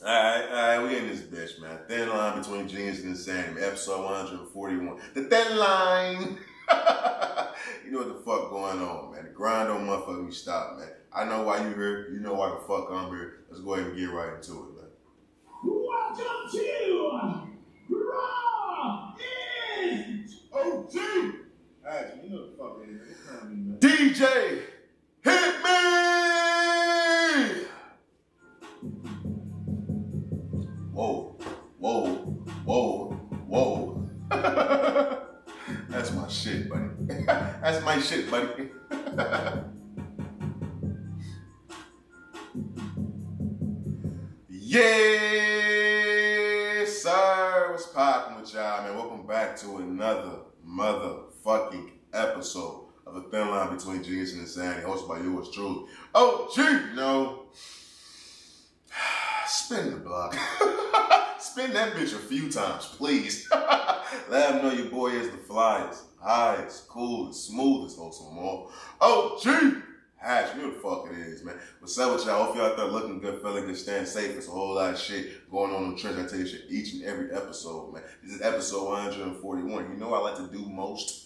Alright, we in this bitch, man. Thin line between genius and insanity, episode 141. The thin line! You know what the fuck going on, man. The grind don't motherfucking stop, man. I know why you here. You know why the fuck I'm here. Let's go ahead and get right into it, man. Welcome to Raw is OG! Alright, you know what the fuck it is. It's time, man. DJ, hit me! Whoa. That's my shit, buddy. That's my shit, buddy. Yes, sir. What's poppin' with y'all, man? Welcome back to another motherfucking episode of The Thin Line Between Genius and Insanity, hosted by yours truly, OG. No. Spin the block. Spin that bitch a few times, please. Let them know your boy is the flyest, highest, coolest, smoothest, wholesome more. OGHatch, you know what the fuck it is, man. What's up with y'all? Hope y'all out there looking good, feeling good, staying safe. There's a whole lot of shit going on in the trench. I tell you shit each and every episode, man. This is episode 141. You know what I like to do most?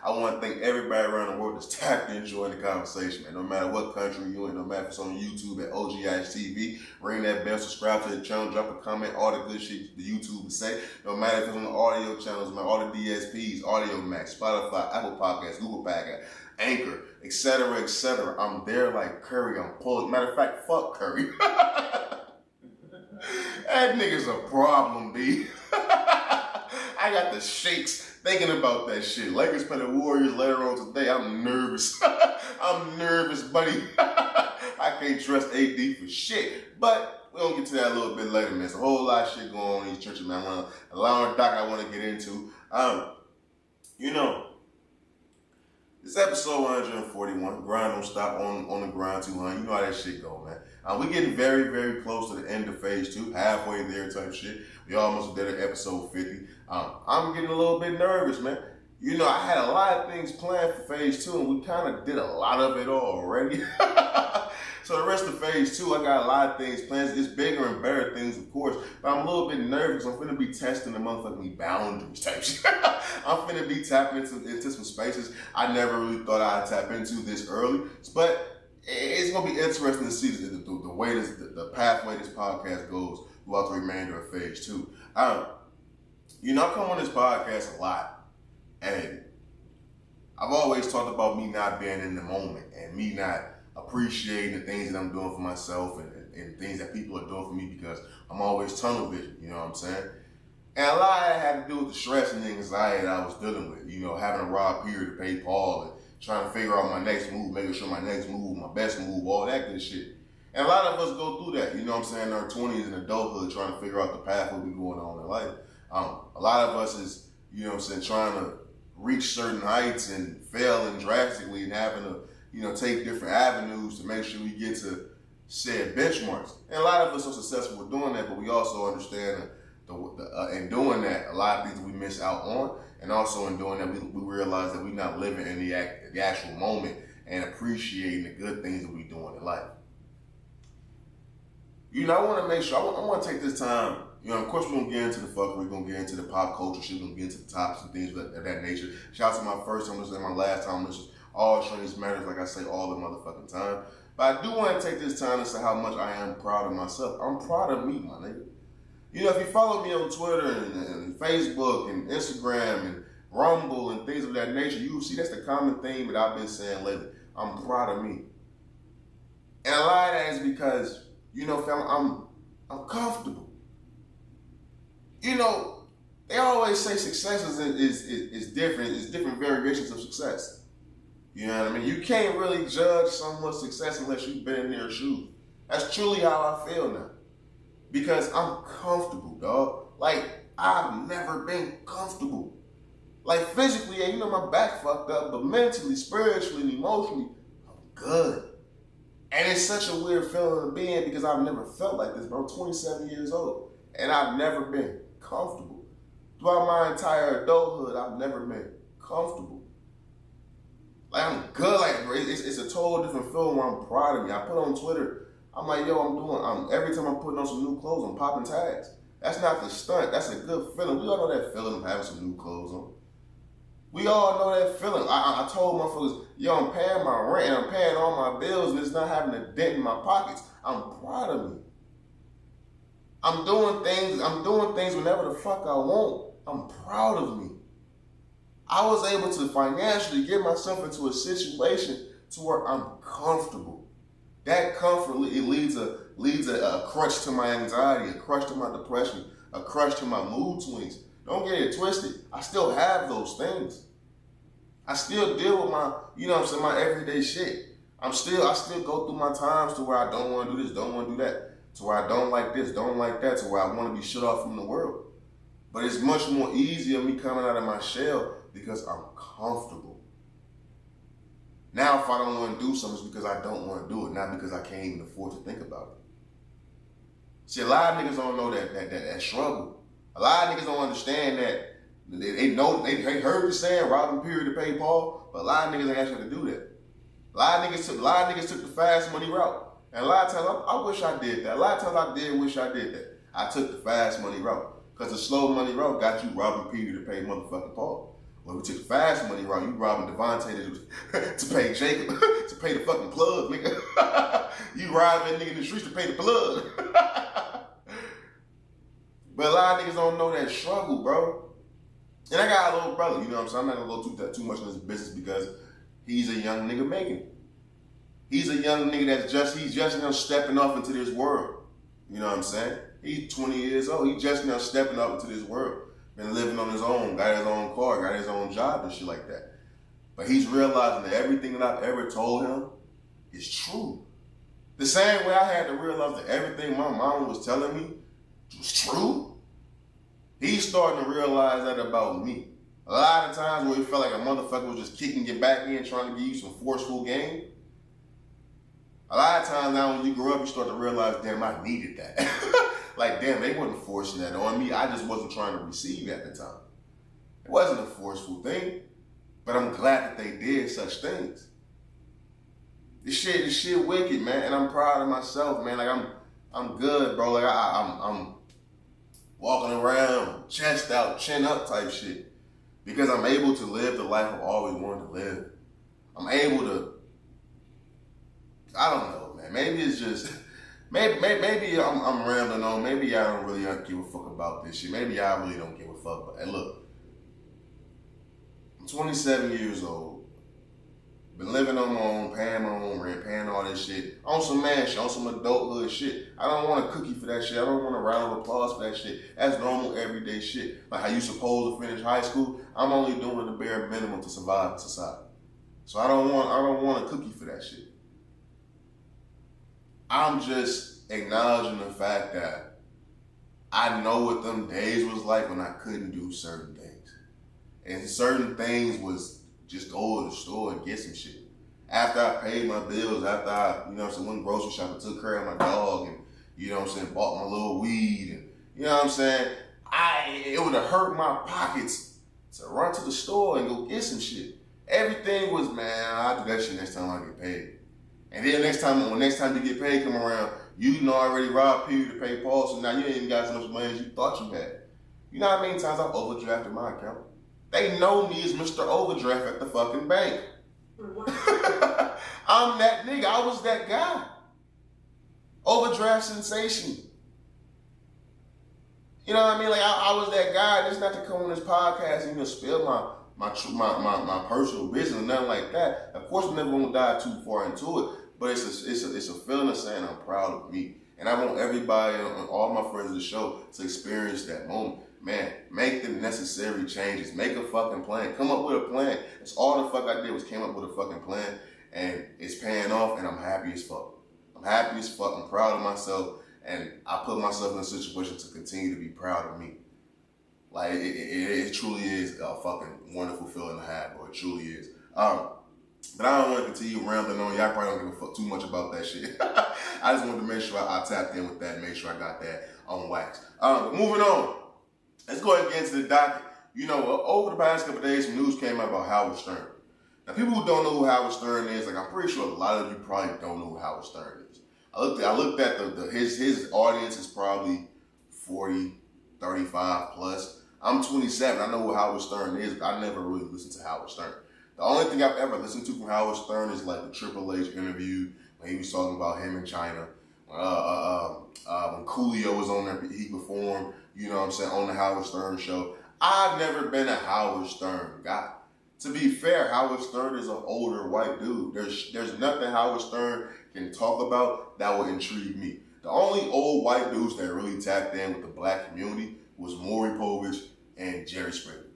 I want to thank everybody around the world that's tapped in, enjoying the conversation, man. No matter what country you're in, no matter if it's on YouTube at OGHatchTV, ring that bell, subscribe to the channel, drop a comment, all the good shit the YouTube would say. No matter if it's on the audio channels, man, all the DSPs, Audio Max, Spotify, Apple Podcasts, Google Podcasts, Anchor, etc., etc. I'm there like Curry. I'm pulling. Matter of fact, fuck Curry. That nigga's a problem, B. I got the shakes thinking about that shit. Lakers play the Warriors later on today. I'm nervous. I'm nervous, buddy. I can't trust AD for shit. But we're going to get to that a little bit later, man. There's a whole lot of shit going on in these churches, man. A lot of doc I want to get into. This episode 141, grind don't stop on the grind 200. You know how that shit go, man. We're getting very, very close to the end of phase 2, halfway there type shit. We almost did episode 50. I'm getting a little bit nervous, man. You know, I had a lot of things planned for phase 2, and we kind of did a lot of it already. So the rest of phase 2, I got a lot of things planned. It's bigger and better things, of course, but I'm a little bit nervous. I'm finna be testing the motherfucking boundaries type shit. I'm finna be tapping into some spaces I never really thought I'd tap into this early, but it's gonna be interesting to see the way the pathway this podcast goes throughout the remainder of phase 2. You know, I come on this podcast a lot, and I've always talked about me not being in the moment and me not appreciating the things that I'm doing for myself and things that people are doing for me because I'm always tunnel vision, you know what I'm saying? And a lot of that had to do with the stress and the anxiety that I was dealing with, you know, having a raw period to pay Paul and trying to figure out my next move, making sure my next move, my best move, all that good shit. And a lot of us go through that, you know what I'm saying, in our 20s and adulthood, trying to figure out the path what we going on in life. A lot of us is, you know what I'm saying, trying to reach certain heights and failing drastically and having to, you know, take different avenues to make sure we get to said benchmarks. And a lot of us are successful with doing that, but we also understand in doing that, a lot of things we miss out on. And also in doing that, we realize that we're not living in the actual moment and appreciating the good things that we're doing in life. You know, I want to make sure, I want to take this time, you know, of course we're going to get into the fuck, we're going to get into the pop culture shit, we're going to get into the topics and things of that nature. Shout out to my first time listening, my last time listening. All strangers matters, like I say all the motherfucking time. But I do want to take this time to say how much I am proud of myself. I'm proud of me, my nigga. You know, if you follow me on Twitter and Facebook and Instagram and Rumble and things of that nature, you will see that's the common theme that I've been saying lately. I'm proud of me. And a lot of that is because, you know, fam, I'm comfortable. You know, they always say success is different. It's different variations of success. You know what I mean? You can't really judge someone's success unless you've been in their shoes. That's truly how I feel now. Because I'm comfortable, dog. Like, I've never been comfortable. Like, physically, yeah, you know, my back fucked up, but mentally, spiritually, and emotionally, I'm good. And it's such a weird feeling to be in because I've never felt like this, bro. I'm 27 years old, and I've never been comfortable. Throughout my entire adulthood, I've never been comfortable. Like, I'm good, like, it's a total different feeling where I'm proud of me. I put on Twitter I'm like, yo, every time I'm putting on some new clothes, I'm popping tags. That's not the stunt. That's a good feeling. We all know that feeling of having some new clothes on. We all know that feeling. I told motherfuckers, yo, I'm paying my rent and I'm paying all my bills and it's not having a dent in my pockets. I'm proud of me. I'm doing things whenever the fuck I want. I'm proud of me. I was able to financially get myself into a situation to where I'm comfortable. That comfort, it leads a crutch to my anxiety, a crutch to my depression, a crutch to my mood swings. Don't get it twisted. I still have those things. I still deal with my, my everyday shit. I still go through my times to where I don't want to do this, don't want to do that, to where I don't like this, don't like that, to where I want to be shut off from the world. But it's much more easier me coming out of my shell because I'm comfortable. Now, if I don't want to do something, it's because I don't want to do it, not because I can't even afford to think about it. See, a lot of niggas don't know that struggle. A lot of niggas don't understand that. They heard the saying, robbing period to pay Paul, but a lot of niggas ain't actually to do that. A lot of niggas took the fast money route. And a lot of times, I wish I did that. A lot of times I did wish I did that. I took the fast money route. Because the slow money route got you robbing Peter to pay motherfucking Paul. When we took the fast money route, you robbing Devontae to pay Jacob, to pay the fucking plug, nigga. You robbing that nigga in the streets to pay the plug. But a lot of niggas don't know that struggle, bro. And I got a little brother, you know what I'm saying? I'm not gonna go too much in this business because he's a young nigga making it. He's a young nigga he's just now stepping off into this world. You know what I'm saying? He's 20 years old. He's just now stepping up into this world. Been living on his own, got his own car, got his own job and shit like that. But he's realizing that everything that I've ever told him is true. The same way I had to realize that everything my mom was telling me was true. He's starting to realize that about me. A lot of times where it felt like a motherfucker was just kicking you back in, trying to give you some forceful game. A lot of times now when you grow up, you start to realize, damn, I needed that. Like, damn, they wasn't forcing that on me. I just wasn't trying to receive at the time. It wasn't a forceful thing, but I'm glad that they did such things. This shit wicked, man, and I'm proud of myself, man. Like, I'm good, bro. Like, I'm walking around, chest out, chin up type shit. Because I'm able to live the life I've always wanted to live. I'm able to, I don't know, man. Maybe it's just, maybe I'm rambling on. Maybe y'all don't really give a fuck about this shit. Maybe y'all really don't give a fuck. But hey, look, I'm 27 years old. Been living on my own, paying my own rent, paying all this shit. On some man shit, on some adulthood shit. I don't want a cookie for that shit. I don't want a round of applause for that shit. That's normal, everyday shit. Like how you supposed to finish high school. I'm only doing the bare minimum to survive in society. So I don't want a cookie for that shit. I'm just acknowledging the fact that I know what them days was like when I couldn't do certain things. And certain things was just go to the store and get some shit. After I paid my bills, after I, went grocery shopping, took care of my dog and, bought my little weed and, it would have hurt my pockets to run to the store and go get some shit. Everything was, man, I'll do that shit next time I get paid. And then next time you get paid come around, already robbed Peter to pay Paul, so now you ain't even got as much money as you thought you had. You know how many times I've overdrafted my account? They know me as Mr. Overdraft at the fucking bank. I'm that nigga. I was that guy. Overdraft sensation. You know what I mean? Like I was that guy. Just not to come on this podcast and spill my personal business or nothing like that. Of course, I'm never gonna dive too far into it. But it's a feeling of saying I'm proud of me, and I want everybody and all my friends of the show to experience that moment. Man, make the necessary changes. Make a fucking plan. Come up with a plan. That's all the fuck I did was came up with a fucking plan. And it's paying off and I'm happy as fuck. I'm happy as fuck. I'm proud of myself. And I put myself in a situation to continue to be proud of me. Like, it truly is a fucking wonderful feeling to have, bro. It truly is. But I don't want to continue rambling on. Y'all probably don't give a fuck too much about that shit. I just wanted to make sure I tapped in with that and make sure I got that on wax. But moving on. Let's go ahead and get into the docket. Over the past couple of days, some news came out about Howard Stern. Now, people who don't know who Howard Stern is, like I'm pretty sure a lot of you probably don't know who Howard Stern is. I looked at his audience is probably 40, 35 plus. I'm 27. I know what Howard Stern is, but I never really listened to Howard Stern. The only thing I've ever listened to from Howard Stern is like the Triple H interview when he was talking about him in China. When Coolio was on there, he performed, you know what I'm saying, on the Howard Stern show. I've never been a Howard Stern guy. To be fair, Howard Stern is an older white dude. There's nothing Howard Stern can talk about that would intrigue me. The only old white dudes that really tapped in with the black community was Maury Povich and Jerry Springer.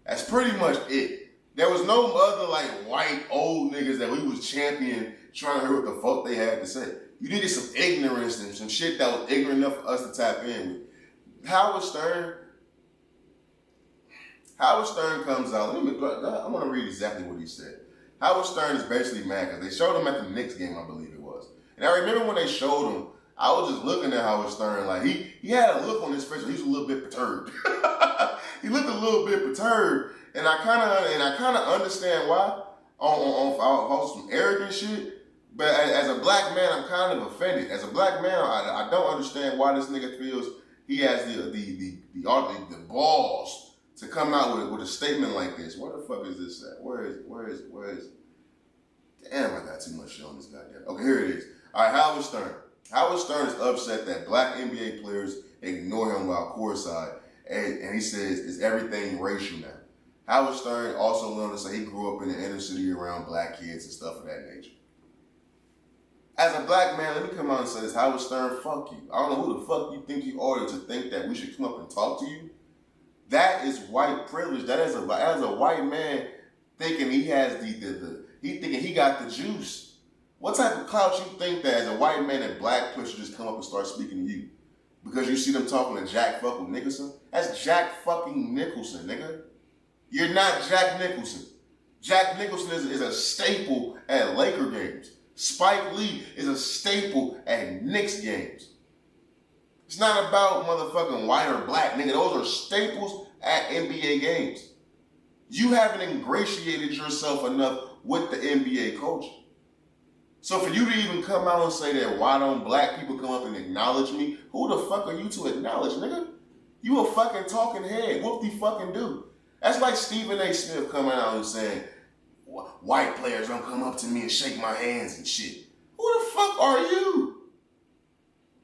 That's pretty much it. There was no other like white old niggas that we was championing trying to hear what the fuck they had to say. You needed some ignorance and some shit that was ignorant enough for us to tap in with. Howard Stern comes out. I want to read exactly what he said. Howard Stern is basically mad because they showed him at the Knicks game, I believe it was. And I remember when they showed him, I was just looking at Howard Stern like he had a look on his face. He was a little bit perturbed. He looked a little bit perturbed, and I kind of understand why on some arrogant shit. But as a black man, I'm kind of offended. As a black man, I don't understand why this nigga feels he has the balls to come out with a statement like this. Where the fuck is this at? Where is? Damn, I got too much shit on this goddamn. Okay, here it is. All right, Howard Stern. Howard Stern is upset that black NBA players ignore him while courtside, and he says, is everything racial now? Howard Stern also went on to say he grew up in the inner city around black kids and stuff of that nature. As a black man, let me come out and say this. Howard Stern, fuck you. I don't know who the fuck you think you are to think that we should come up and talk to you. That is white privilege. That is as a white man thinking he has he thinking he got the juice. What type of clout you think that as a white man that black push just come up and start speaking to you? Because you see them talking to Jack fucking Nicholson? That's Jack fucking Nicholson, nigga. You're not Jack Nicholson. Jack Nicholson is a staple at Laker games. Spike Lee is a staple at Knicks games. It's not about motherfucking white or black, nigga. Those are staples at NBA games. You haven't ingratiated yourself enough with the NBA culture. So for you to even come out and say that why don't black people come up and acknowledge me, who the fuck are you to acknowledge, nigga? You a fucking talking head. Whoop de fucking do. That's like Stephen A. Smith coming out and saying, white players don't come up to me and shake my hands and shit. Who the fuck are you?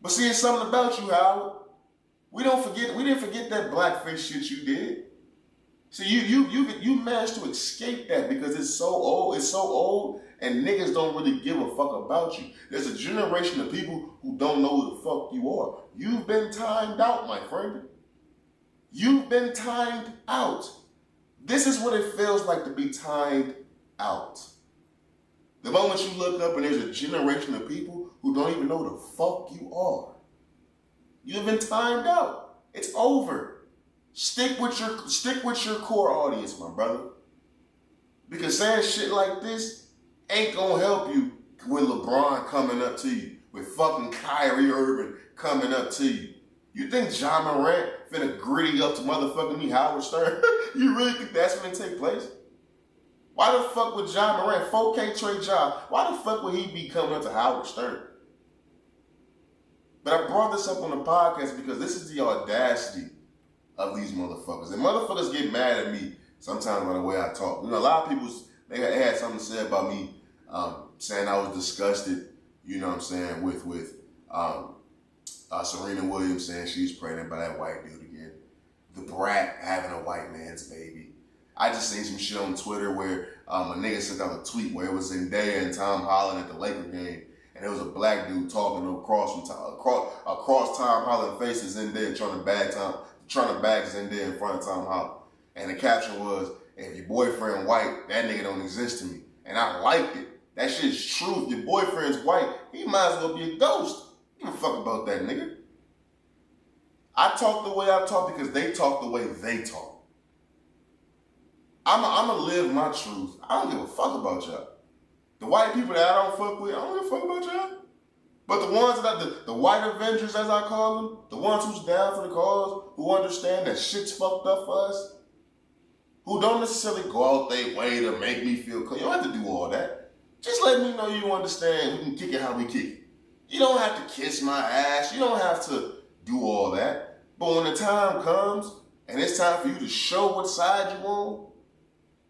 But see, it's something about you, Howard. We didn't forget that blackface shit you did. See, you managed to escape that because it's so old, and niggas don't really give a fuck about you. There's a generation of people who don't know who the fuck you are. You've been timed out, my friend. You've been timed out. This is what it feels like to be timed out. The moment you look up and there's a generation of people who don't even know who the fuck you are. You've been timed out. It's over. Stick with your core audience, my brother. Because saying shit like this ain't gonna help you with LeBron coming up to you, with fucking Kyrie Irving coming up to you. You think Ja Morant finna gritty up to motherfucking me, Howard Stern? You really think that's gonna take place? Why the fuck would Ja Morant, 4K Trey Ja, why the fuck would he be coming up to Howard Stern? But I brought this up on the podcast because this is the audacity of these motherfuckers. And motherfuckers get mad at me sometimes by the way I talk. You know, a lot of people, they had something to say about me saying I was disgusted, you know what I'm saying, with Serena Williams saying she's pregnant by that white dude again. The brat having a white man's baby. I just seen some shit on Twitter where a nigga sent out a tweet where it was Zendaya and Tom Holland at the Laker game, and there was a black dude talking across Tom Holland's face to Zendaya trying to bag Zendaya in front of Tom Holland. And the caption was, if your boyfriend white, that nigga don't exist to me. And I liked it. That shit's true. If your boyfriend's white, he might as well be a ghost. Give a fuck about that nigga. I talk the way I talk because they talk the way they talk. I'm going to live my truth. I don't give a fuck about y'all. The white people that I don't fuck with, I don't give a fuck about y'all. But the ones that, the white Avengers as I call them, the ones who's down for the cause, who understand that shit's fucked up for us, who don't necessarily go out their way to make me feel cool. You don't have to do all that. Just let me know you understand. We can kick it how we kick it. You don't have to kiss my ass. You don't have to do all that. But when the time comes and it's time for you to show what side you on,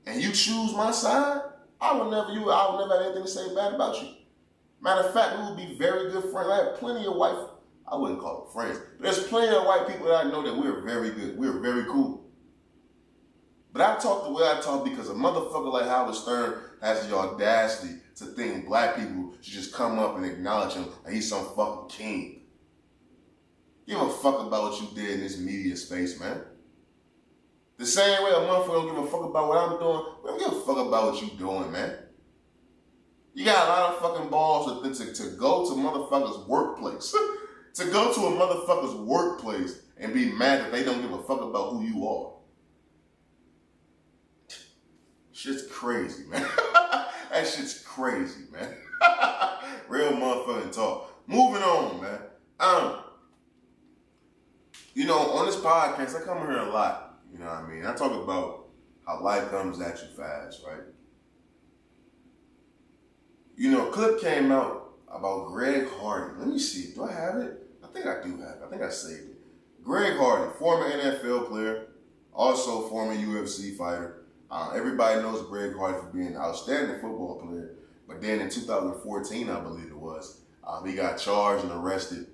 and you choose my side, I will never have anything to say bad about you. Matter of fact, we will be very good friends. I have plenty of white, I wouldn't call them friends, but there's plenty of white people that I know that we're very good. We're very cool. But I talk the way I talk because a motherfucker like Howard Stern has the audacity to think black people should just come up and acknowledge him like he's some fucking king. Give a fuck about what you did in this media space, man. The same way a motherfucker don't give a fuck about what I'm doing, we don't give a fuck about what you doing, man. You got a lot of fucking balls to go to motherfuckers' workplace. To go to a motherfucker's workplace and be mad that they don't give a fuck about who you are. Shit's crazy, man. That shit's crazy, man. Real motherfucking talk. Moving on, man. On this podcast, I come here a lot. You know what I mean? I talk about how life comes at you fast, right? A clip came out about Greg Hardy. Let me see. Do I have it? I think I do have it. I think I saved it. Greg Hardy, former NFL player, also former UFC fighter. Everybody knows Greg Hardy for being an outstanding football player. But then in 2014, I believe it was, he got charged and arrested.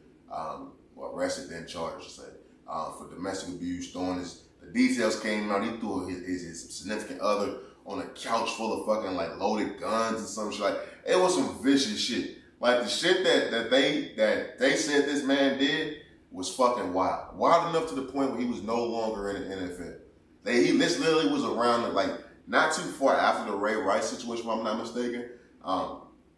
Arrested then charged, I should say, for domestic abuse. The details came out. He threw his significant other on a couch full of fucking like loaded guns and some shit. Like, it was some vicious shit. Like the shit that they said this man did was fucking wild. Wild enough to the point where he was no longer in the NFL. This literally was around like not too far after the Ray Rice situation, if I'm not mistaken.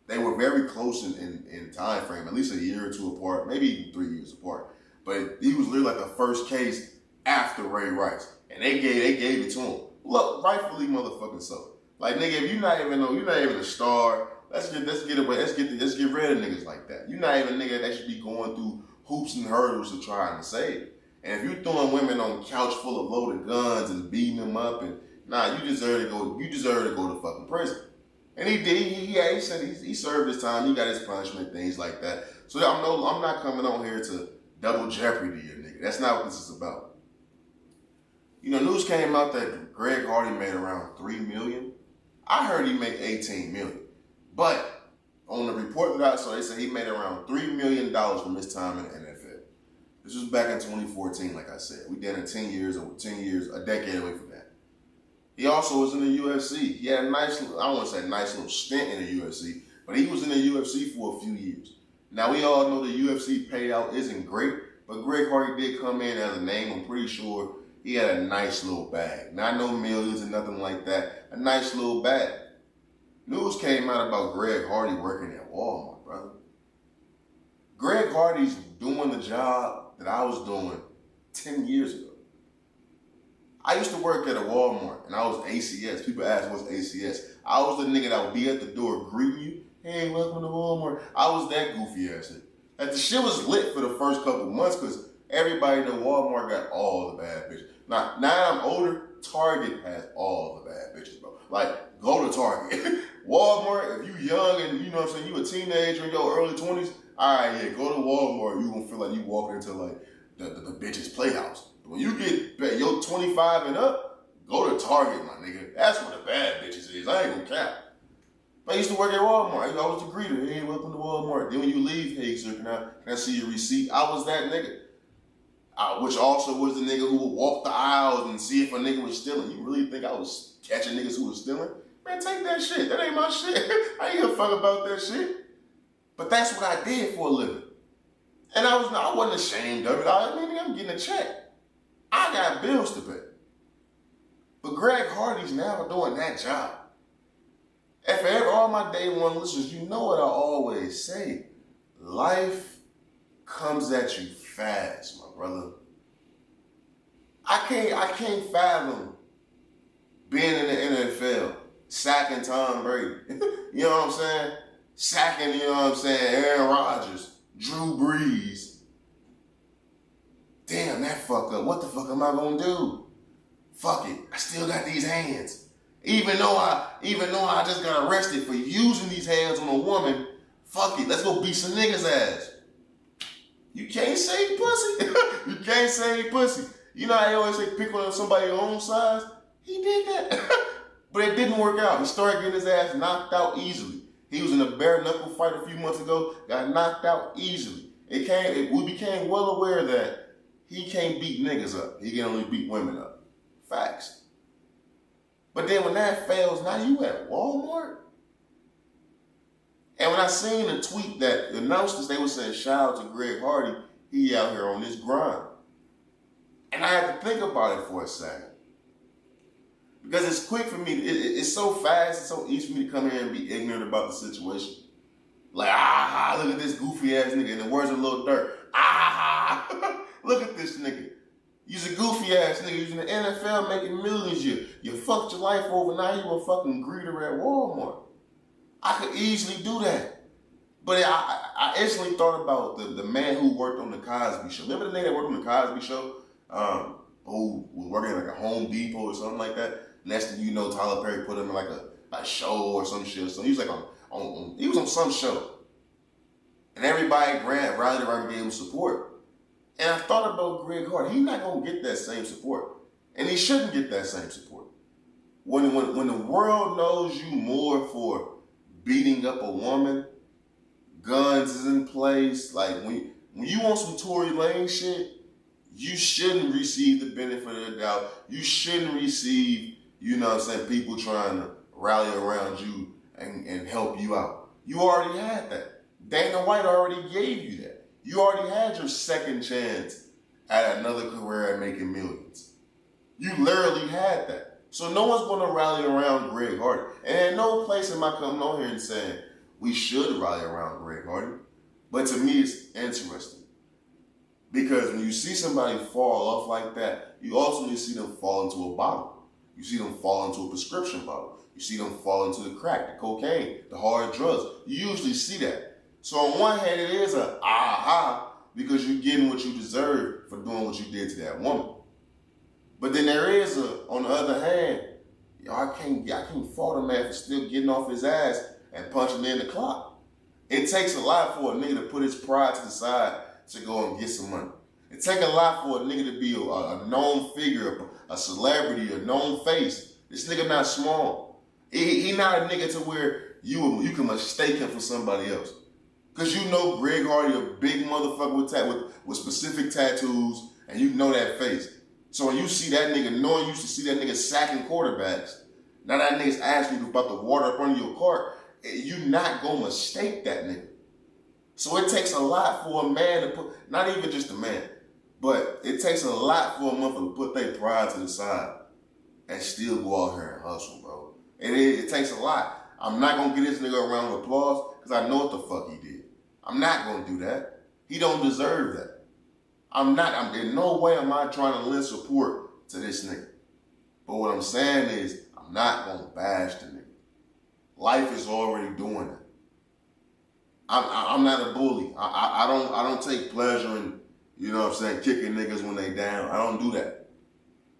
They were very close in time frame, at least a year or two apart, maybe even 3 years apart. But he was literally like the first case after Ray Rice, and they gave it to him. Look, rightfully motherfucking so. Like, nigga, if you're not even a star, let's get rid of niggas like that. You're not even a nigga that should be going through hoops and hurdles to try and save. And if you're throwing women on a couch full of loaded guns and beating them up, and you deserve to go to fucking prison. And he did. He said he served his time. He got his punishment, things like that. So I'm not coming on here to double jeopardy you, nigga. That's not what this is about. News came out that Greg Hardy made around $3 million. I heard he made $18 million. But on the report that I saw, they said he made around $3 million from his time in the NFL. This was back in 2014, like I said. We did it 10 years, a decade away from that. He also was in the UFC. He had I don't want to say a nice little stint in the UFC, but he was in the UFC for a few years. Now, we all know the UFC payout isn't great, but Greg Hardy did come in as a name. I'm pretty sure he had a nice little bag. Not no millions and nothing like that. A nice little bag. News came out about Greg Hardy working at Walmart, brother. Greg Hardy's doing the job that I was doing 10 years ago. I used to work at a Walmart, and I was ACS. People ask, what's ACS? I was the nigga that would be at the door greeting you. Hey, welcome to Walmart. I was that goofy ass nigga. Like, the shit was lit for the first couple months because everybody in the Walmart got all the bad bitches. Now I'm older, Target has all the bad bitches, bro. Like, go to Target. Walmart, if you young and, you know what I'm saying, you a teenager in your early 20s, all right, yeah, go to Walmart. You gonna feel like you walking into, like, the bitches' playhouse. But when you get your 25 and up, go to Target, my nigga. That's where the bad bitches is. I ain't gonna cap. I used to work at Walmart. I was the greeter. Hey, welcome to Walmart. Then when you leave, hey, sir, can I see your receipt? I was that nigga. Which also was the nigga who would walk the aisles and see if a nigga was stealing. You really think I was catching niggas who was stealing? Man, take that shit. That ain't my shit. I ain't give a fuck about that shit. But that's what I did for a living. And I wasn't ashamed of it. I'm getting a check. I got bills to pay. But Greg Hardy's now doing that job. And for all my day one listeners, you know what I always say. Life comes at you fast, my brother. I can't fathom being in the NFL, sacking Tom Brady. You know what I'm saying? Sacking, you know what I'm saying, Aaron Rodgers, Drew Brees. Damn, that fucked up. What the fuck am I gonna do? Fuck it. I still got these hands. Even though I just got arrested for using these hands on a woman Fuck it, let's go beat some niggas' ass. You can't say pussy. You can't say pussy. You know how they always say pick on somebody your own size? He did that. But it didn't work out. He started getting his ass knocked out easily. He was in a bare knuckle fight a few months ago, got knocked out easily. We became well aware that he can't beat niggas up. He can only beat women up. Facts. But then when that fails, now you at Walmart? And when I seen a tweet that announced this, they were saying, shout out to Greg Hardy, he out here on this grind. And I had to think about it for a second. Because it's quick for me, it's so fast, it's so easy for me to come here and be ignorant about the situation. Like, look at this goofy ass nigga, and the words of Lil Durk. Look at this nigga. You's a goofy ass nigga, you's in the NFL making millions, you fucked your life over, now you a fucking greeter at Walmart. I could easily do that. But I instantly thought about the man who worked on the Cosby Show. Remember the nigga that worked on the Cosby Show? Who was working at like a Home Depot or something like that? Next thing you know, Tyler Perry put him in like a show or some shit. So he was like he was on some show. And everybody rallied around and gave him support. And I thought about Greg Hardy. He's not gonna get that same support. And he shouldn't get that same support. When the world knows you more for beating up a woman, guns is in place, like when you want some Tory Lane shit, you shouldn't receive the benefit of the doubt. You shouldn't receive, you know what I'm saying, people trying to rally around you and help you out. You already had that. Dana White already gave you that. You already had your second chance at another career at making millions. You literally had that. So no one's going to rally around Greg Hardy. And there's no place am I coming on here and saying we should rally around Greg Hardy. But to me, it's interesting. Because when you see somebody fall off like that, you ultimately see them fall into a bottle. You see them fall into a prescription bottle. You see them fall into the crack, the cocaine, the hard drugs. You usually see that. So on one hand, it is a because you're getting what you deserve for doing what you did to that woman. But then there is on the other hand, I can't fault a man for still getting off his ass and punching in the clock. It takes a lot for a nigga to put his pride to the side to go and get some money. It takes a lot for a nigga to be a known figure, a celebrity, a known face. This nigga not small. He not a nigga to where you can mistake him for somebody else. Because you know Greg Hardy, a big motherfucker with specific tattoos, and you know that face. So when you see that nigga, knowing you used to see that nigga sacking quarterbacks, now that nigga's asking you about the water up under your cart, you not gonna mistake that nigga. So it takes a lot for a man to put, not even just a man, but it takes a lot for a motherfucker to put their pride to the side and still go out here and hustle, bro. It takes a lot. I'm not gonna give this nigga a round of applause because I know what the fuck he did. I'm not gonna do that. He don't deserve that. In no way am I trying to lend support to this nigga. But what I'm saying is, I'm not gonna bash the nigga. Life is already doing it. I'm not a bully. I don't take pleasure in, you know what I'm saying, kicking niggas when they down. I don't do that.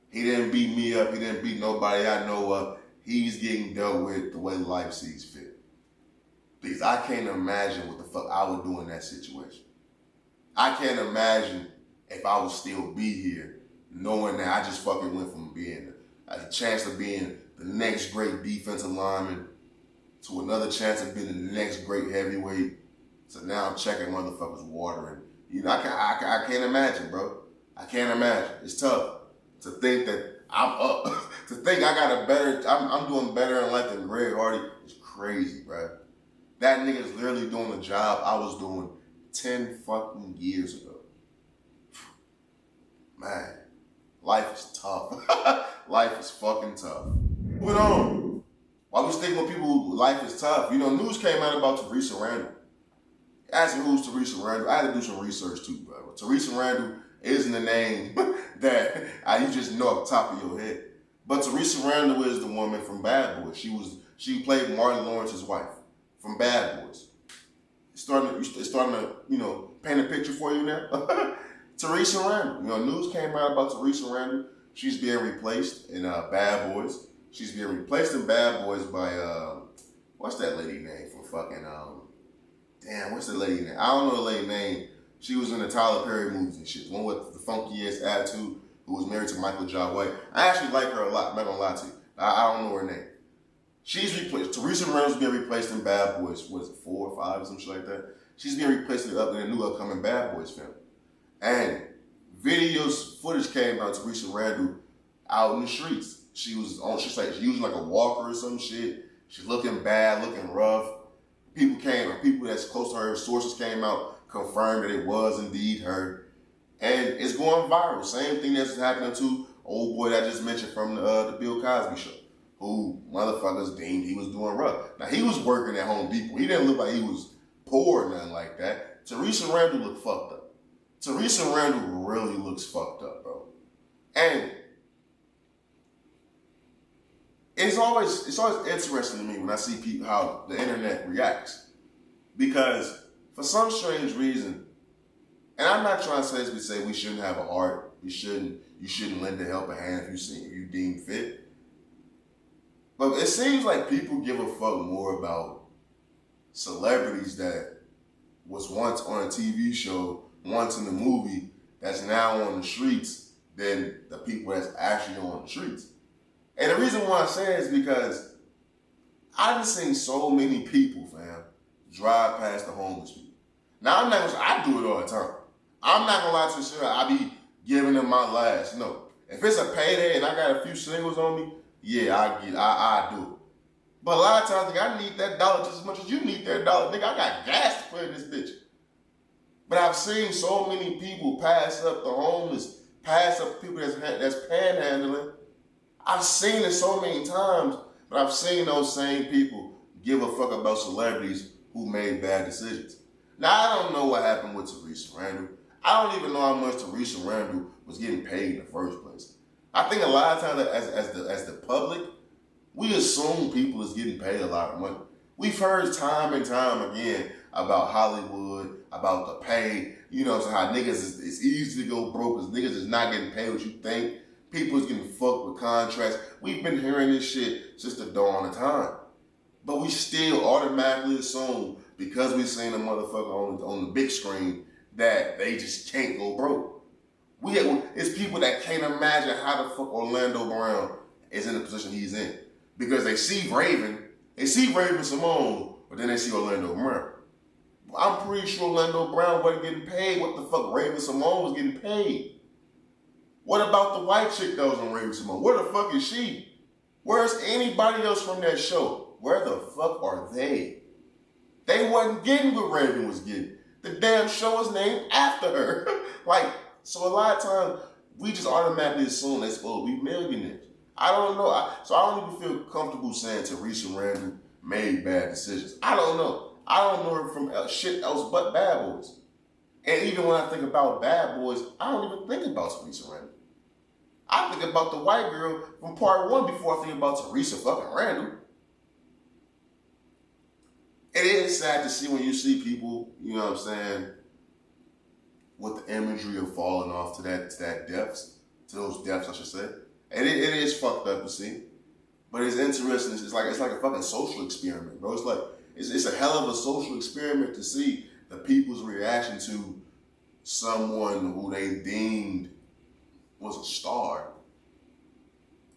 He didn't beat me up. He didn't beat nobody I know of. He's getting dealt with the way life sees fit. Because I can't imagine what the fuck I would do in that situation. I can't imagine if I would still be here knowing that I just fucking went from being a chance of being the next great defensive lineman to another chance of being the next great heavyweight. So now I'm checking motherfuckers' water. And, you know, I can't imagine, bro. I can't imagine. It's tough to think that I'm up. To think I got a better, I'm doing better in life than Greg Hardy is crazy, bro. That nigga's literally doing the job I was doing 10 fucking years ago. Man, life is tough. Life is fucking tough. Moving on. While we sticking with people who life is tough, you know, news came out about Theresa Randle. Asking who's Theresa Randle, I had to do some research too, bro. Theresa Randle isn't a name that you just know off the top of your head. But Theresa Randle is the woman from Bad Boys. She played Martin Lawrence's wife from Bad Boys. It's starting to, you know, paint a picture for you now. Theresa Randle. You know, news came out about Theresa Randle. She's being replaced in Bad Boys. She's being replaced in Bad Boys by, what's that lady name from fucking, damn, what's the lady name? I don't know the lady name. She was in the Tyler Perry movies and shit. The one with the funky ass attitude who was married to Michael Jai White. I actually like her a lot. I'm not gonna lie to you. I don't know her name. She's replaced. Theresa Randle's being replaced in Bad Boys. What is it, 4 or 5 or some shit like that? She's being replaced in a new upcoming Bad Boys film. And footage came out of Theresa Randle out in the streets. She's using like a walker or some shit. She's looking bad, looking rough. People that's close to her, sources came out, confirmed that it was indeed her. And it's going viral. Same thing that's happening to old boy that I just mentioned from the Bill Cosby show, who motherfuckers deemed he was doing rough. Now, he was working at Home Depot. He didn't look like he was poor or nothing like that. Theresa Randle looked fucked up. Theresa Randle really looks fucked up, bro. And it's always interesting to me when I see people how the internet reacts, because for some strange reason, and I'm not trying to say we shouldn't have a heart, you shouldn't lend a helping hand if you deem fit, but it seems like people give a fuck more about celebrities that was once on a TV show, once in a movie, that's now on the streets, than the people that's actually on the streets. And the reason why I say it is because I've seen so many people, fam, drive past the homeless people. Now, I'm not gonna say, I do it all the time. I'm not gonna lie to you, sir, I be giving them my last. No. If it's a payday and I got a few singles on me, yeah, I do it. But a lot of times, nigga, I need that dollar just as much as you need that dollar. Nigga, I got gas to put in this bitch. But I've seen so many people pass up the homeless, pass up people that's panhandling. I've seen it so many times, but I've seen those same people give a fuck about celebrities who made bad decisions. Now, I don't know what happened with Theresa Randle. I don't even know how much Theresa Randle was getting paid in the first place. I think a lot of times as the public, we assume people is getting paid a lot of money. We've heard time and time again about Hollywood, about the pay, how niggas it's easy to go broke because niggas is not getting paid what you think. People is getting fucked with contracts. We've been hearing this shit since the dawn of time. But we still automatically assume, because we've seen a motherfucker on the big screen, that they just can't go broke. It's people that can't imagine how the fuck Orlando Brown is in the position he's in. Because they see Raven Simone, but then they see Orlando Brown. I'm pretty sure Orlando Brown wasn't getting paid what the fuck Raven Simone was getting paid. What about the white chick that was on Raven Simone? Where the fuck is she? Where's anybody else from that show? Where the fuck are they? They wasn't getting what Raven was getting. The damn show was named after her. So a lot of times, we just automatically assume they're supposed to be millionaires. I don't know. So I don't even feel comfortable saying Theresa Randle made bad decisions. I don't know. I don't know her from shit else but Bad Boys. And even when I think about Bad Boys, I don't even think about Theresa Randle. I think about the white girl from part 1 before I think about Theresa fucking Randle. It is sad to see when you see people, you know what I'm saying, with the imagery of falling off to that depths, to those depths, I should say. And it is fucked up to see. But it's interesting. It's like a fucking social experiment, bro. It's a hell of a social experiment to see the people's reaction to someone who they deemed was a star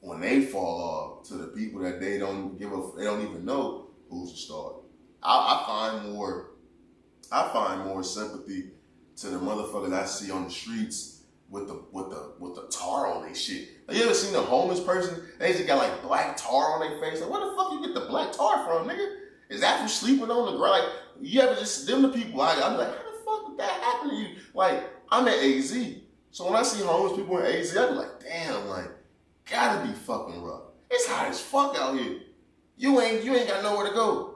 when they fall off to the people that they don't even know who's a star. I find more sympathy to the motherfuckers I see on the streets with the tar on their shit. You ever seen a homeless person? They just got like black tar on their face. Like, where the fuck you get the black tar from, nigga? Is that from sleeping on the ground? Like, you ever just them the people? I'm like, how the fuck did that happen to you? Like, I'm at AZ, so when I see homeless people in AZ, I be like, damn, like, gotta be fucking rough. It's hot as fuck out here. You ain't got nowhere to go.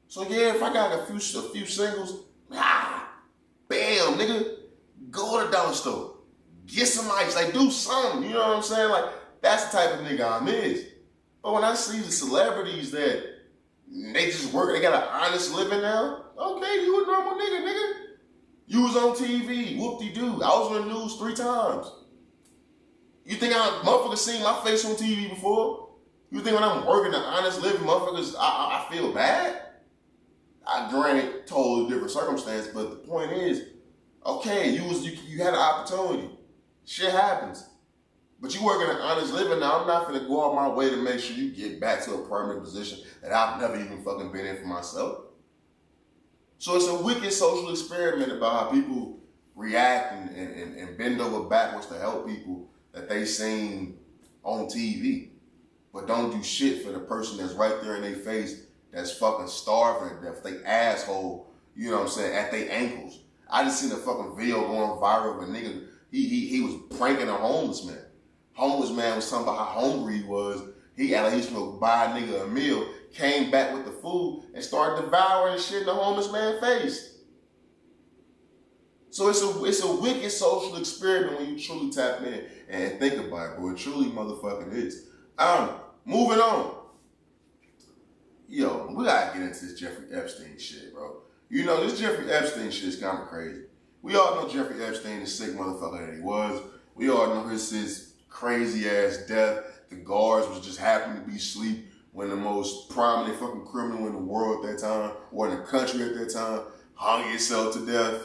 So yeah, if I got a few singles, bam, nigga, go to the dollar store. Get some ice, like do something, you know what I'm saying? Like, that's the type of nigga I'm is. But when I see the celebrities that they just work, they got an honest living now, okay, you a normal nigga. You was on TV, whoop-de-doo. I was on the news 3 times. You think motherfuckers seen my face on TV before? You think when I'm working an honest living, motherfuckers, I feel bad? Granted, totally different circumstance, but the point is, okay, you had an opportunity. Shit happens. But you working an honest living now. I'm not gonna go out my way to make sure you get back to a permanent position that I've never even fucking been in for myself. So it's a wicked social experiment about how people react and bend over backwards to help people that they seen on TV, but don't do shit for the person that's right there in their face that's fucking starving, that's they asshole, you know what I'm saying, at their ankles. I just seen a fucking video going viral of a nigga, he was pranking a homeless man. Homeless man was talking about how hungry he was. He at least gonna buy a nigga a meal, came back with the food and started devouring shit in the homeless man's face. So it's a wicked social experiment when you truly tap in and think about it, bro. It truly motherfucking is. Moving on. Yo, we gotta get into this Jeffery Epstein shit, bro. You know, this Jeffery Epstein shit is kind of crazy. We all know Jeffery Epstein, the sick motherfucker that he was. We all know his crazy ass death. The guards was just happening to be asleep when the most prominent fucking criminal in the world at that time, or in the country at that time, hung himself to death.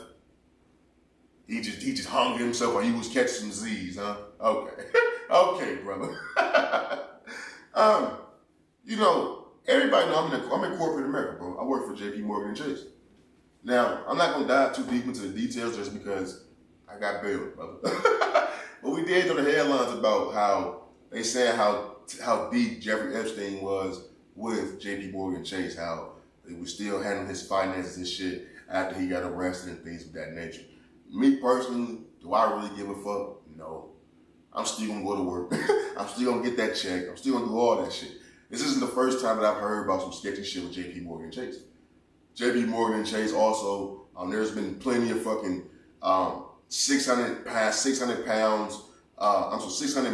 He just hung himself while he was catching some Z's, huh? Okay. Okay, brother. You know, everybody know I'm in corporate America, bro. I work for JP Morgan Chase. Now, I'm not gonna dive too deep into the details just because I got bailed, brother. But we did throw the headlines about how they said how deep Jeffrey Epstein was with JP Morgan Chase, how they was still handling his finances and shit after he got arrested and things of that nature. Me personally, do I really give a fuck? No. I'm still gonna go to work. I'm still gonna get that check. I'm still gonna do all that shit. This isn't the first time that I've heard about some sketchy shit with JP Morgan Chase. JP Morgan Chase also, there's been plenty of fucking 600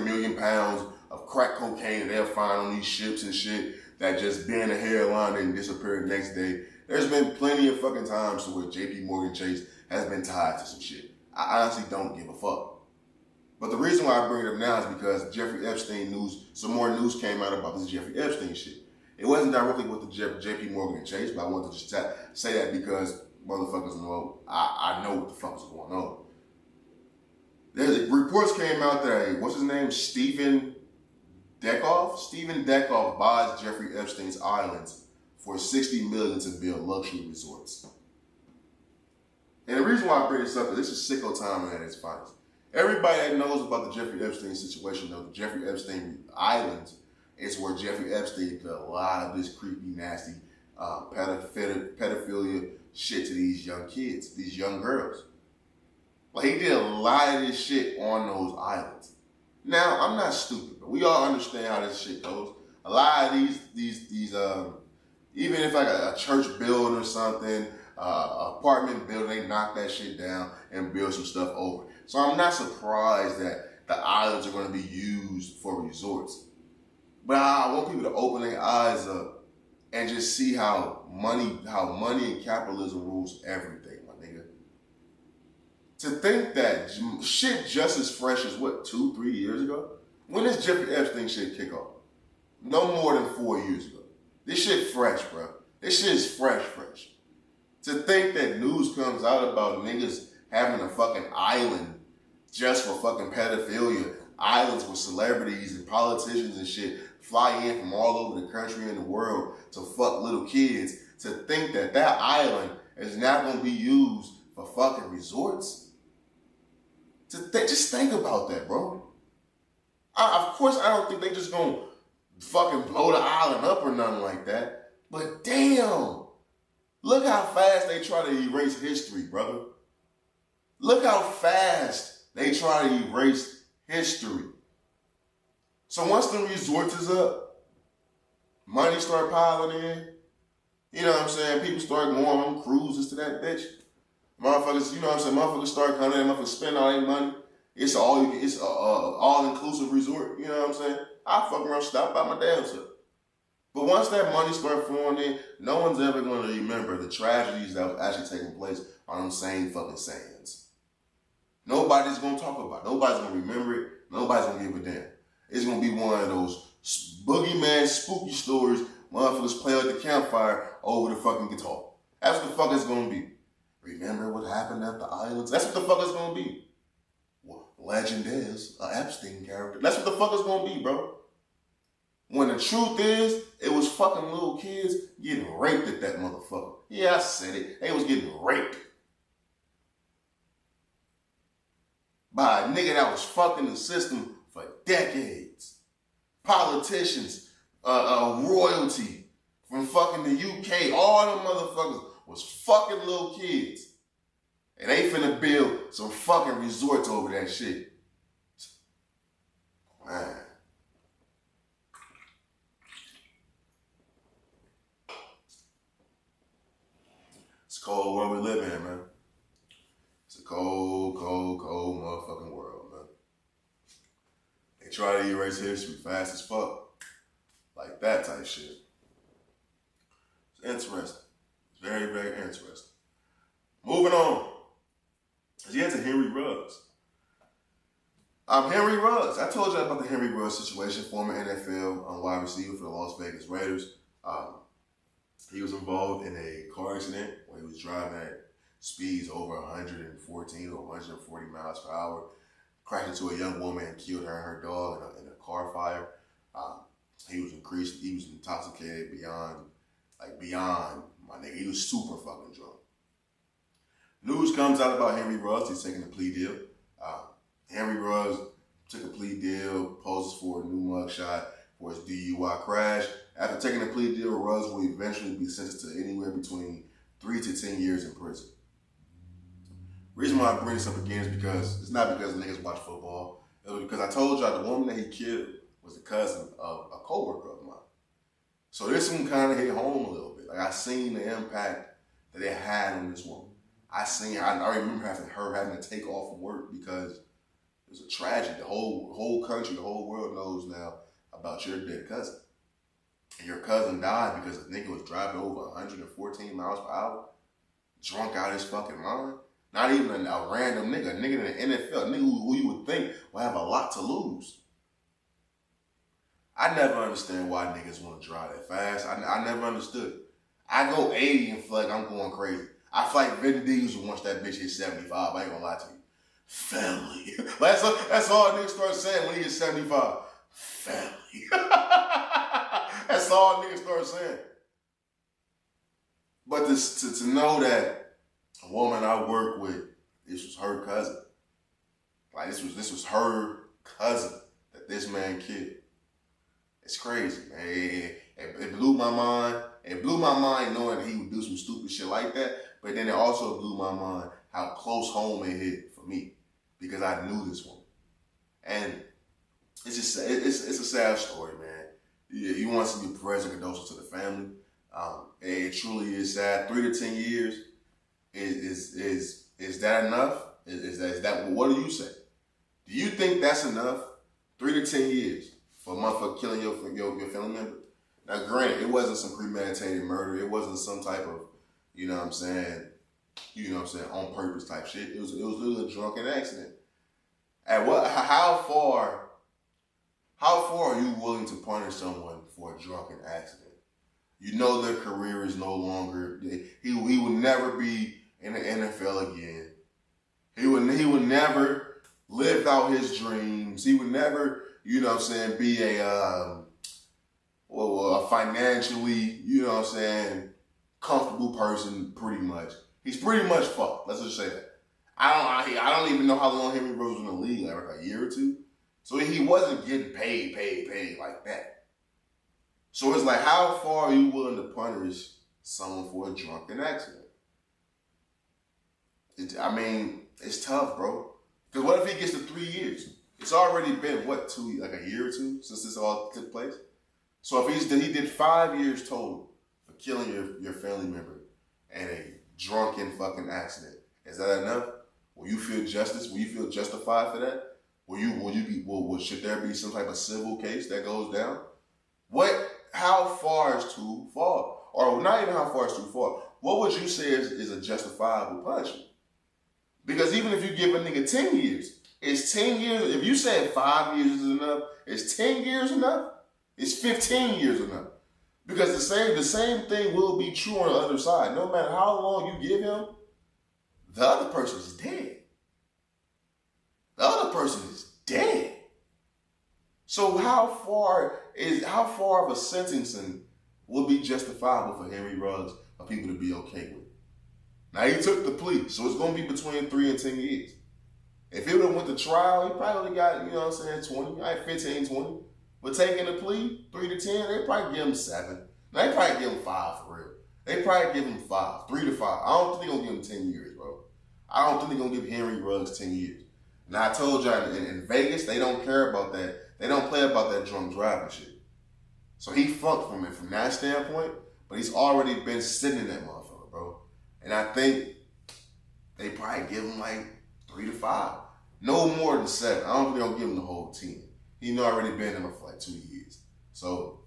million pounds of crack cocaine that they'll find on these ships and shit that just been a hairline and disappear the next day. There's been plenty of fucking times to where JP Morgan Chase has been tied to some shit. I honestly don't give a fuck. But the reason why I bring it up now is because Jeffrey Epstein some more news came out about this Jeffrey Epstein shit. It wasn't directly with the JP Morgan Chase, but I wanted to just say that because motherfuckers know I know what the fuck is going on. There's reports came out that, what's his name? Stephen Dekoff buys Jeffrey Epstein's islands for $60 million to build luxury resorts. And the reason why I bring this up is this is sicko timing at its finest. Everybody that knows about the Jeffrey Epstein situation knows the Jeffrey Epstein Islands is where Jeffrey Epstein put a lot of this creepy, nasty pedophilia shit to these young kids, these young girls. Like, he did a lot of this shit on those islands. Now, I'm not stupid, but we all understand how this shit goes. A lot of these even if like a church building or something, apartment building, they knock that shit down and build some stuff over. So I'm not surprised that the islands are going to be used for resorts. But I want people to open their eyes up and just see how money and capitalism rules everything, my nigga. To think that shit just as fresh as, 2-3 years ago? When did Jeffrey Epstein shit kick off? No more than 4 years ago. This shit fresh, bro. This shit is fresh. To think that news comes out about niggas having a fucking island just for fucking pedophilia, islands with celebrities and politicians and shit fly in from all over the country and the world to fuck little kids, to think that that island is not going to be used for fucking resorts? Just think about that, bro. Of course, I don't think they just going to fucking blow the island up or nothing like that. But damn, look how fast they try to erase history, brother. Look how fast they try to erase history. So once the resorts is up, money start piling in, you know what I'm saying? People start going on cruises to that bitch. Motherfuckers, you know what I'm saying? Motherfuckers start coming in, motherfuckers spend all their money. It's all-inclusive resort, you know what I'm saying? I fuck around, stop by my damn self. But once that money starts flowing in, no one's ever going to remember the tragedies that was actually taking place on them same fucking sands. Nobody's going to talk about it. Nobody's going to remember it. Nobody's going to give a damn. It's going to be one of those boogeyman spooky stories motherfuckers play at the campfire over the fucking guitar. That's what the fuck it's gonna be. Remember what happened at the islands? That's what the fuck it's gonna be. Well, legend is an Epstein character. That's what the fuck it's gonna be, bro. When the truth is, it was fucking little kids getting raped at that motherfucker. Yeah, I said it. They was getting raped by a nigga that was fucking the system for decades. Politicians, royalty from fucking the UK, all them motherfuckers was fucking little kids. And they finna build some fucking resorts over that shit. Man. It's a cold world we live in, man. It's a cold, cold, cold motherfucking world, man. They try to erase history fast as fuck. Like that type shit. It's interesting. It's very, very interesting. Moving on. Let's get to Henry Ruggs. Henry Ruggs. I told you about the Henry Ruggs situation, former NFL wide receiver for the Las Vegas Raiders. He was involved in a car accident where he was driving at speeds over 114 or 140 miles per hour, crashed into a young woman and killed her and her dog in a car fire. He was intoxicated beyond, my nigga. He was super fucking drunk. News comes out about Henry Ruggs. He's taking a plea deal. Henry Ruggs took a plea deal, poses for a new mugshot for his DUI crash. After taking a plea deal, Ruggs will eventually be sentenced to anywhere between 3 to 10 years in prison. The reason why I bring this up again is because it's not because niggas watch football. It was because I told y'all the woman that he killed was the cousin of a coworker of mine. So this one kind of hit home a little bit. Like I seen the impact that it had on this woman. I remember her having to take off from work because it was a tragedy. The whole country, the whole world knows now about your dead cousin. And your cousin died because a nigga was driving over 114 miles per hour, drunk out his fucking mind. Not even a random nigga, a nigga in the NFL, a nigga who you would think will have a lot to lose. I never understand why niggas want to drive that fast. I never understood. I go 80 and feel like I'm going crazy. I feel like Vin Diesel once that bitch hit 75. I ain't gonna lie to you. Family. That's all niggas start saying when he gets 75. Family. That's all niggas start saying. But to know that a woman I work with, this was her cousin. Like this was her cousin that this man killed. It's crazy, man. It blew my mind. It blew my mind knowing that he would do some stupid shit like that. But then it also blew my mind how close home it hit for me because I knew this woman. And it's just it's a sad story, man. You want to be prayers and condolences to the family. It truly is sad. 3 to 10 years is that enough? Is that what do you say? Do you think that's enough? 3 to 10 years for a motherfucker killing your family member? Now, granted, it wasn't some premeditated murder. It wasn't some type of, on purpose type shit. It was literally a drunken accident. How far are you willing to punish someone for a drunken accident? You know their career is no longer, he would never be in the NFL again. He would never live out his dreams. He would never, be a financially, comfortable person pretty much. He's pretty much fucked. Let's just say that. I don't even know how long Henry Ruggs was in the league, like a year or two. So he wasn't getting paid like that. So it's like, how far are you willing to punish someone for a drunken accident? It's tough, bro. Because what if he gets to 3 years? It's already been, a year or two since this all took place? So if he did 5 years total for killing your family member in a drunken fucking accident, is that enough? Will you feel justice? Will you feel justified for that? Should there be some type of civil case that goes down? How far is too far? Or not even how far is too far. What would you say is a justifiable punishment? Because even if you give a nigga 10 years, is 10 years, if you said 5 years is enough, is 10 years enough? Is 15 years enough? Because the same thing will be true on the other side. No matter how long you give him, the other person is dead. The other person is dead. So how far of a sentencing would be justifiable for Henry Ruggs for people to be okay with? Now he took the plea, so it's gonna be between 3 and 10 years. If he would have went to trial, he probably got, 20, like 15, 20. But taking the plea, 3 to 10, they probably give him 7. Now, they probably give him 5 for real. They probably give him 5, 3 to 5. I don't think they're gonna give him 10 years, bro. I don't think they're gonna give Henry Ruggs 10 years. Now I told y'all in Vegas, they don't care about that. They don't play about that drunk driving shit. So he fucked from it from that standpoint, but he's already been sitting in that motherfucker, bro. And I think they probably give him like 3 to 5. No more than 7. I don't think they'll give him the whole 10. He's already been in it for like 2 years. So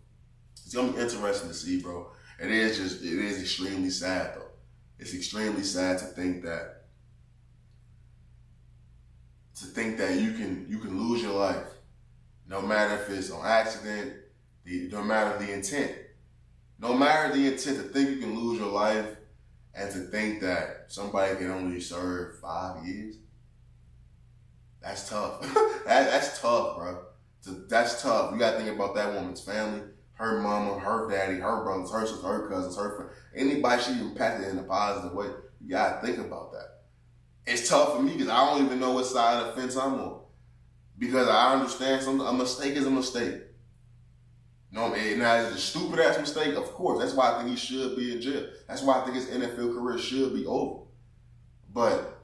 it's gonna be interesting to see, bro. It is extremely sad though. It's extremely sad to think that you can lose your life, no matter if it's on accident, no matter the intent. No matter the intent, to think you can lose your life and to think that somebody can only serve 5 years, that's tough. That's tough, bro. That's tough. You gotta think about that woman's family, her mama, her daddy, her brothers, her sisters, her cousins, her friends. Anybody she impacted in a positive way, you gotta think about that. It's tough for me because I don't even know what side of the fence I'm on. Because I understand a mistake is a mistake. No, now is it a stupid ass mistake? Of course. That's why I think he should be in jail. That's why I think his NFL career should be over. But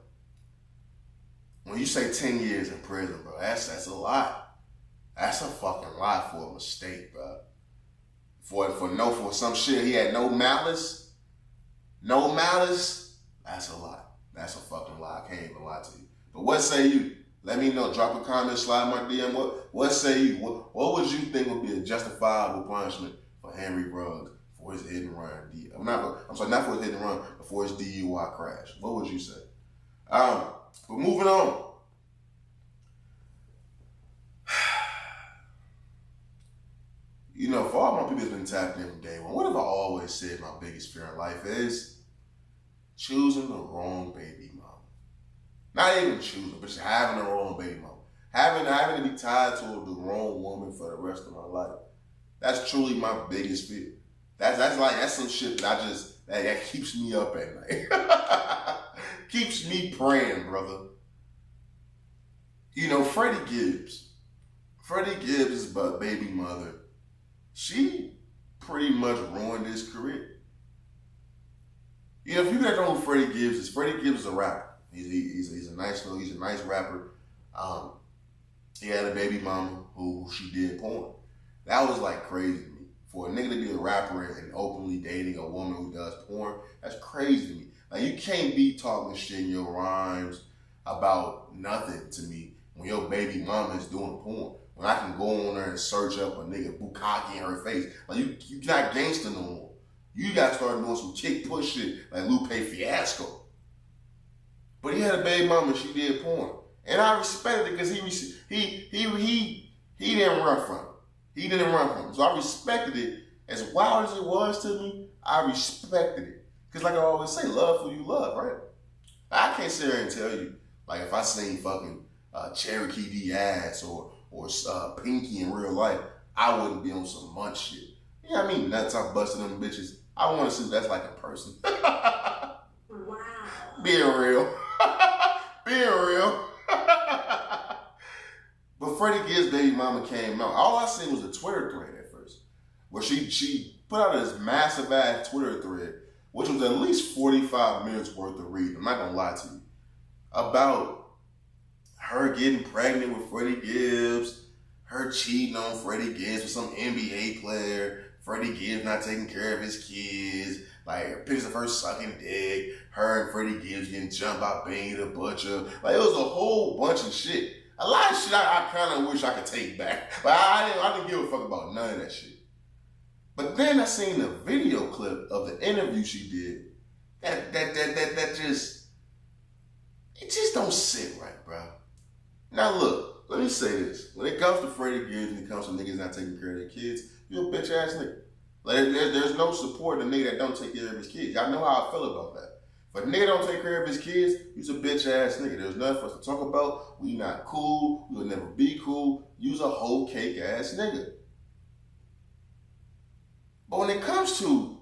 when you say 10 years in prison, bro, that's a lot. That's a fucking lot for a mistake, bro. For some shit he had no malice. No malice. That's a lot. That's a fucking lie. I can't even lie to you. But what say you? Let me know. Drop a comment, slide my DM. What say you? What would you think would be a justifiable punishment for Henry Ruggs for his hit and run? I'm sorry, not for his hit and run, but for his DUI crash. What would you say? But moving on. For all my people that's been tapping in from day one, what have I always said my biggest fear in life is? Choosing the wrong baby mama. Not even choosing, but just having the wrong baby mama. Having to be tied to the wrong woman for the rest of my life. That's truly my biggest fear. That's some shit that keeps me up at night. Keeps me praying, brother. Freddie Gibbs. Freddie Gibbs' baby mother. She pretty much ruined his career. If you don't know who Freddie Gibbs is a rapper. He's a nice rapper. He had a baby mama who she did porn. That was like crazy to me. For a nigga to be a rapper and openly dating a woman who does porn, that's crazy to me. Like, you can't be talking shit in your rhymes about nothing to me when your baby mama is doing porn. When I can go on there and search up a nigga bukkake in her face. Like, you not gangster no more. You gotta start doing some chick push shit like Lupe Fiasco. But he had a baby mama and she did porn. And I respected it because he didn't run from it. He didn't run from it. So I respected it. As wild as it was to me, I respected it. Because like I always say, love who you love, right? I can't sit here and tell you, like, if I seen fucking Cherokee Diaz or Pinky in real life, I wouldn't be on some munch shit. You know what I mean? Nuts, I'm busting them bitches. I want to see what that's like in person. Wow. Being real. Being real. But Freddie Gibbs' baby mama came out. All I seen was a Twitter thread at first, where she put out this massive ass Twitter thread, which was at least 45 minutes worth of reading. I'm not gonna lie to you. About her getting pregnant with Freddie Gibbs, her cheating on Freddie Gibbs with some NBA player, Freddie Gibbs not taking care of his kids, like pictures of her sucking dick, her and Freddie Gibbs getting jumped by Benny the Butcher. Like, it was a whole bunch of shit. A lot of shit I kind of wish I could take back. But I didn't give a fuck about none of that shit. But then I seen the video clip of the interview she did. That just don't sit right, bro. Now look, let me say this. When it comes to Freddie Gibbs and it comes to niggas not taking care of their kids, you a bitch ass nigga. Like, there's no support in a nigga that don't take care of his kids. Y'all know how I feel about that. If a nigga don't take care of his kids, he's a bitch ass nigga. There's nothing for us to talk about. We not cool. We'll never be cool. You's a whole cake ass nigga. But when it comes to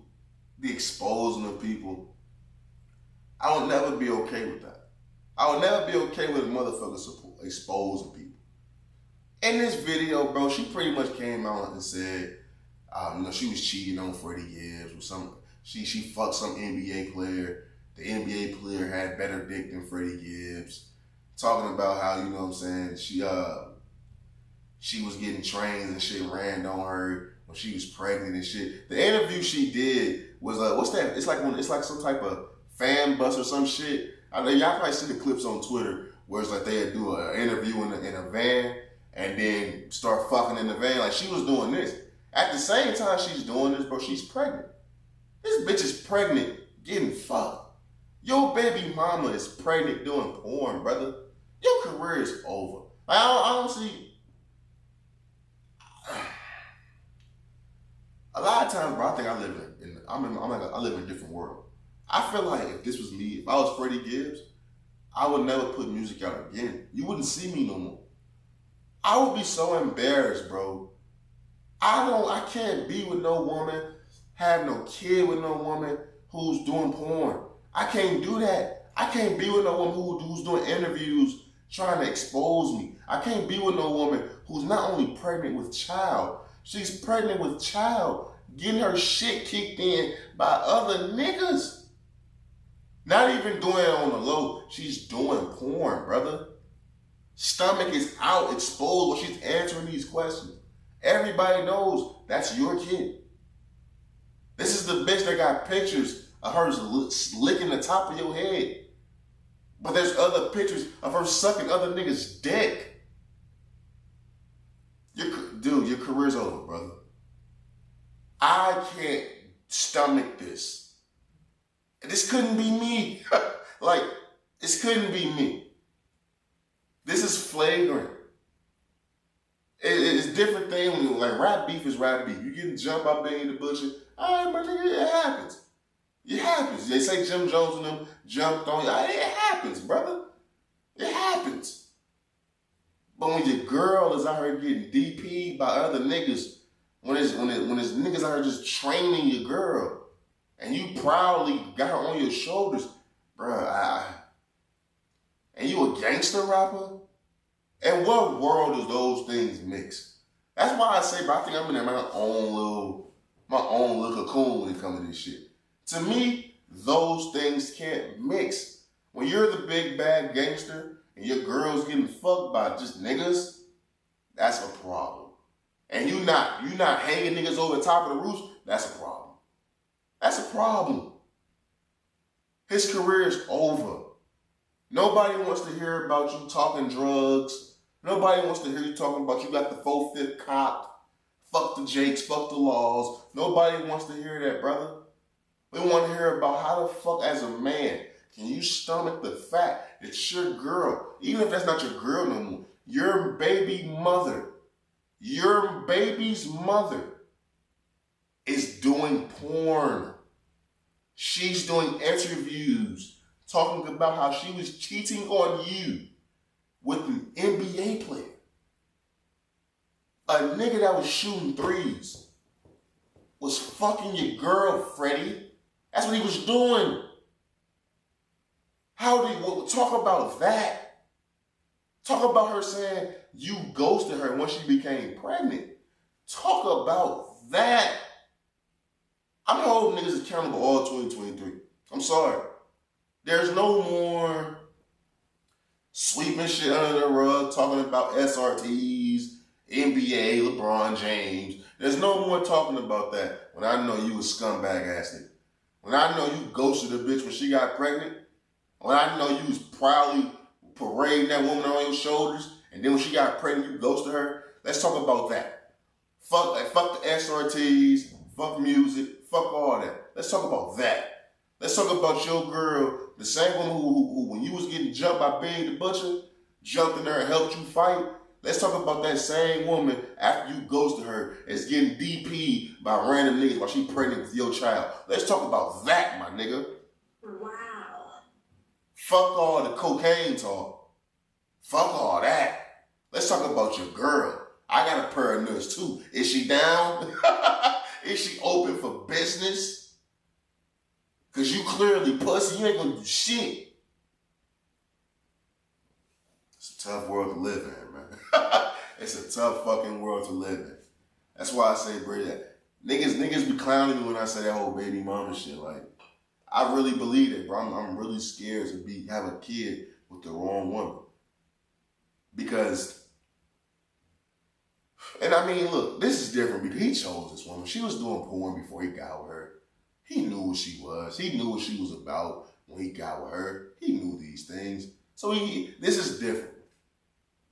the exposing of people, I will never be okay with that. I will never be okay with a motherfucker exposing people. In this video, bro, she pretty much came out and said, she was cheating on Freddie Gibbs or something. She fucked some NBA player. The NBA player had better dick than Freddie Gibbs. Talking about how, you know what I'm saying, she was getting trains and shit ran on her when she was pregnant and shit. The interview she did was what's that? It's like some type of fan bus or some shit. I know y'all probably see the clips on Twitter where it's like they'd do an interview in a van and then start fucking in the van. Like she was doing this. At the same time she's doing this, bro, she's pregnant. This bitch is pregnant getting fucked. Your baby mama is pregnant doing porn, brother. Your career is over. Like, I don't see. A lot of times, bro, I think I live in a different world. I feel like if this was me, if I was Freddie Gibbs, I would never put music out again. You wouldn't see me no more. I would be so embarrassed, bro. I can't be with no woman, have no kid with no woman who's doing porn. I can't do that. I can't be with no woman who's doing interviews trying to expose me. I can't be with no woman who's not only pregnant with child, she's pregnant with child, getting her shit kicked in by other niggas. Not even doing it on the low, she's doing porn, brother. Stomach is out, exposed while she's answering these questions. Everybody knows that's your kid. This is the bitch that got pictures of her licking the top of your head. But there's other pictures of her sucking other niggas' dick. Dude, your career's over, brother. I can't stomach this. This couldn't be me. Like, this couldn't be me. This is flagrant. It's different thing. Like, rap beef is rap beef. You getting jumped by Benny the Butcher. All right, my nigga, it happens. It happens. They say Jim Jones and them jumped on you. It happens, brother. It happens. But when your girl is out here getting DP'd by other niggas, when it's niggas out here just training your girl, and you proudly got her on your shoulders, bruh, and you a gangster rapper? In what world does those things mix? That's why I say, bro, I think I'm in my own little cocoon when it comes to this shit. To me, those things can't mix. When you're the big bad gangster and your girl's getting fucked by just niggas, that's a problem. And you not hanging niggas over the top of the roof, that's a problem. That's a problem. His career is over. Nobody wants to hear about you talking drugs. Nobody wants to hear you talking about you got the 4/5 cop. Fuck the Jakes, fuck the laws. Nobody wants to hear that, brother. We want to hear about how the fuck as a man can you stomach the fact that your girl, even if that's not your girl no more, your baby's mother is doing porn. She's doing interviews talking about how she was cheating on you with an NBA player. A nigga that was shooting threes was fucking your girl, Freddie. That's what he was doing. Talk about that? Talk about her saying you ghosted her when she became pregnant. Talk about that. I'm holding niggas accountable all 2023. I'm sorry. There's no more sweeping shit under the rug, talking about SRTs, NBA, LeBron James. There's no more talking about that when I know you a scumbag ass nigga. When I know you ghosted a bitch when she got pregnant. When I know you was proudly parading that woman on your shoulders, and then when she got pregnant, you ghosted her. Let's talk about that. Fuck the SRTs, fuck music, fuck all that. Let's talk about that. Let's talk about your girl, the same woman who when you was getting jumped by Benny the Butcher, jumped in there and helped you fight. Let's talk about that same woman after you ghosted her is getting DP'd by random niggas while she pregnant with your child. Let's talk about that, my nigga. Wow. Fuck all the cocaine talk. Fuck all that. Let's talk about your girl. I got a pair of nuts too. Is she down? Is she open for business? Cause you clearly pussy, you ain't gonna do shit. It's a tough world to live in, man. It's a tough fucking world to live in. That's why I say, bro, that niggas be clowning me when I say that whole baby mama shit. Like, I really believe it, bro. I'm really scared to have a kid with the wrong woman. Because, and I mean, look, this is different because he chose this woman. She was doing porn before he got with her. He knew what she was. He knew what she was about when he got with her. He knew these things. So this is different.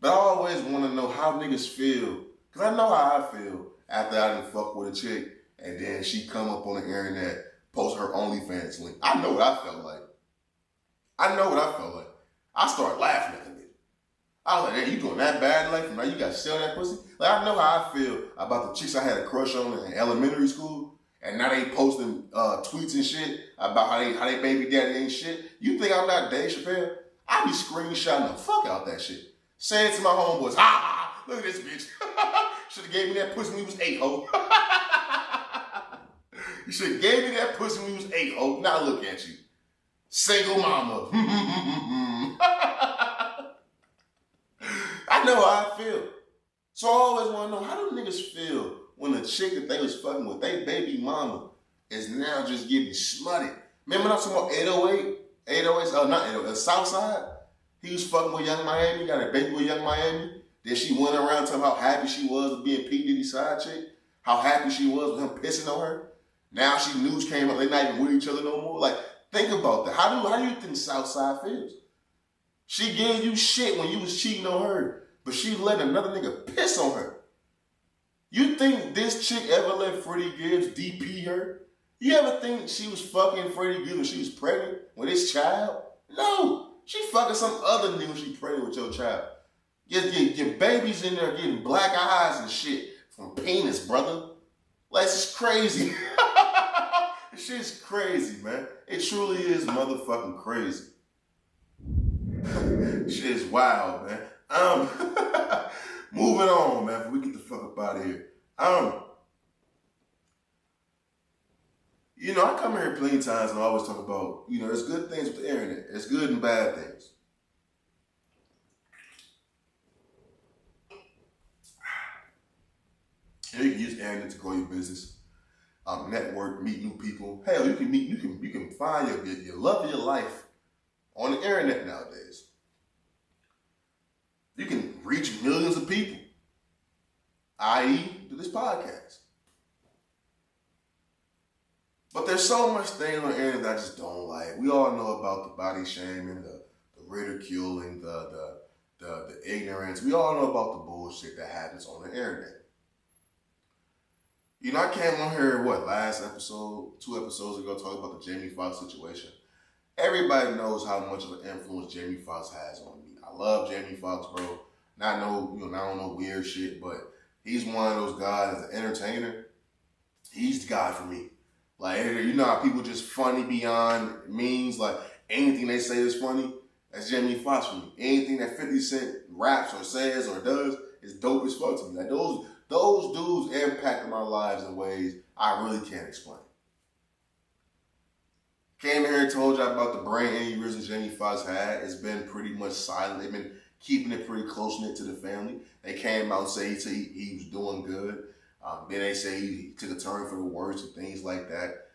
But I always want to know how niggas feel. Because I know how I feel after I done fuck with a chick and then she come up on the internet, post her OnlyFans link. I know what I felt like. I started laughing at the nigga. I was like, hey, you doing that bad in life? Now you got to sell that pussy? Like, I know how I feel about the chicks I had a crush on in elementary school. And now they posting tweets and shit about how they baby daddy ain't shit. You think I'm not Dave Chappelle? I be screenshotting the fuck out that shit. Saying to my homeboys, look at this bitch. Should have gave me that pussy when we was 8, ho. You should have gave me that pussy when we was 8, ho. Now look at you. Single mama. I know how I feel. So I always want to know, how do niggas feel when the chick that they was fucking with, they baby mama, is now just getting smutted? Remember when I was talking about 808, not 808, Southside? He was fucking with Young Miami, got a baby with Young Miami. Then she went around telling how happy she was with being P. Diddy's side chick, how happy she was with him pissing on her. Now she news came up, they not even with each other no more. Like, think about that. How do you think Southside feels? She gave you shit when you was cheating on her, but she let another nigga piss on her. You think this chick ever let Freddie Gibbs DP her? You ever think she was fucking Freddie Gibbs when she was pregnant with his child? No. She fucking some other nigga when she pregnant with your child. Your baby's in there getting black eyes and shit from penis, brother. Like, it's crazy. This shit's crazy, man. It truly is motherfucking crazy. Shit is wild, man. Moving on, man, before we get the fuck up out of here. I come here plenty of times and I always talk about, there's good things with the internet. There's good and bad things. You can use the internet to grow your business, network, meet new people. Hell, you can find your love of your life on the internet nowadays. You can reach millions of people, i.e., through this podcast. But there's so much things on the internet that I just don't like. We all know about the body shaming, the ridiculing, the ignorance. We all know about the bullshit that happens on the internet. I came on here, 2 episodes ago, talking about the Jamie Foxx situation. Everybody knows how much of an influence Jamie Foxx has on me. I love Jamie Foxx, bro. Not on no weird shit, but he's one of those guys as an entertainer. He's the guy for me. Like, how people just funny beyond means. Like, anything they say is funny. That's Jamie Foxx for me. Anything that 50 Cent raps or says or does is dope as fuck to me. Like, those dudes impacted my lives in ways I really can't explain. Came here and told you about the brain aneurysm Jamie Foxx had. It's been pretty much silent. They've been keeping it pretty close-knit to the family. They came out and said he was doing good. Then they say he took a turn for the worse and things like that.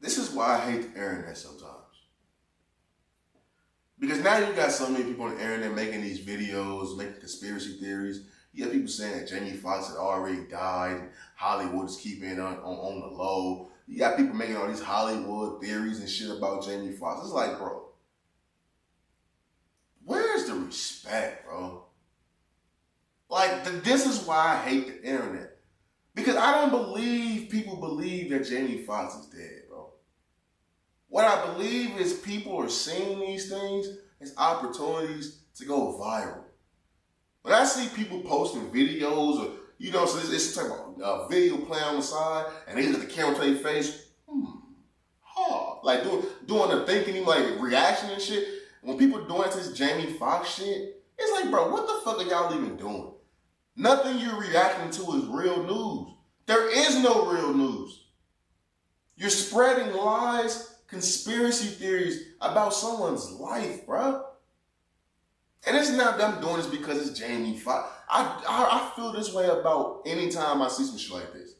This is why I hate the internet sometimes. Because now you got so many people on the internet making these videos, making conspiracy theories. You have people saying that Jamie Foxx had already died. Hollywood is keeping it on the low. You got people making all these Hollywood theories and shit about Jamie Foxx. It's like, bro, where's the respect, bro? Like, this is why I hate the internet. Because I don't believe people believe that Jamie Foxx is dead, bro. What I believe is people are seeing these things It's opportunities to go viral. When I see people posting videos or, you know, so it's type of video playing on the side and they look at the camera to their face, like doing the thinking, like reaction and shit. When people doing this Jamie Foxx shit, it's like, bro, what the fuck are y'all even doing? Nothing you're reacting to is real news. There is no real news. You're spreading lies, conspiracy theories about someone's life, bro. And it's not that I'm doing this because it's Jamie Foxx. I feel this way about any time I see some shit like this.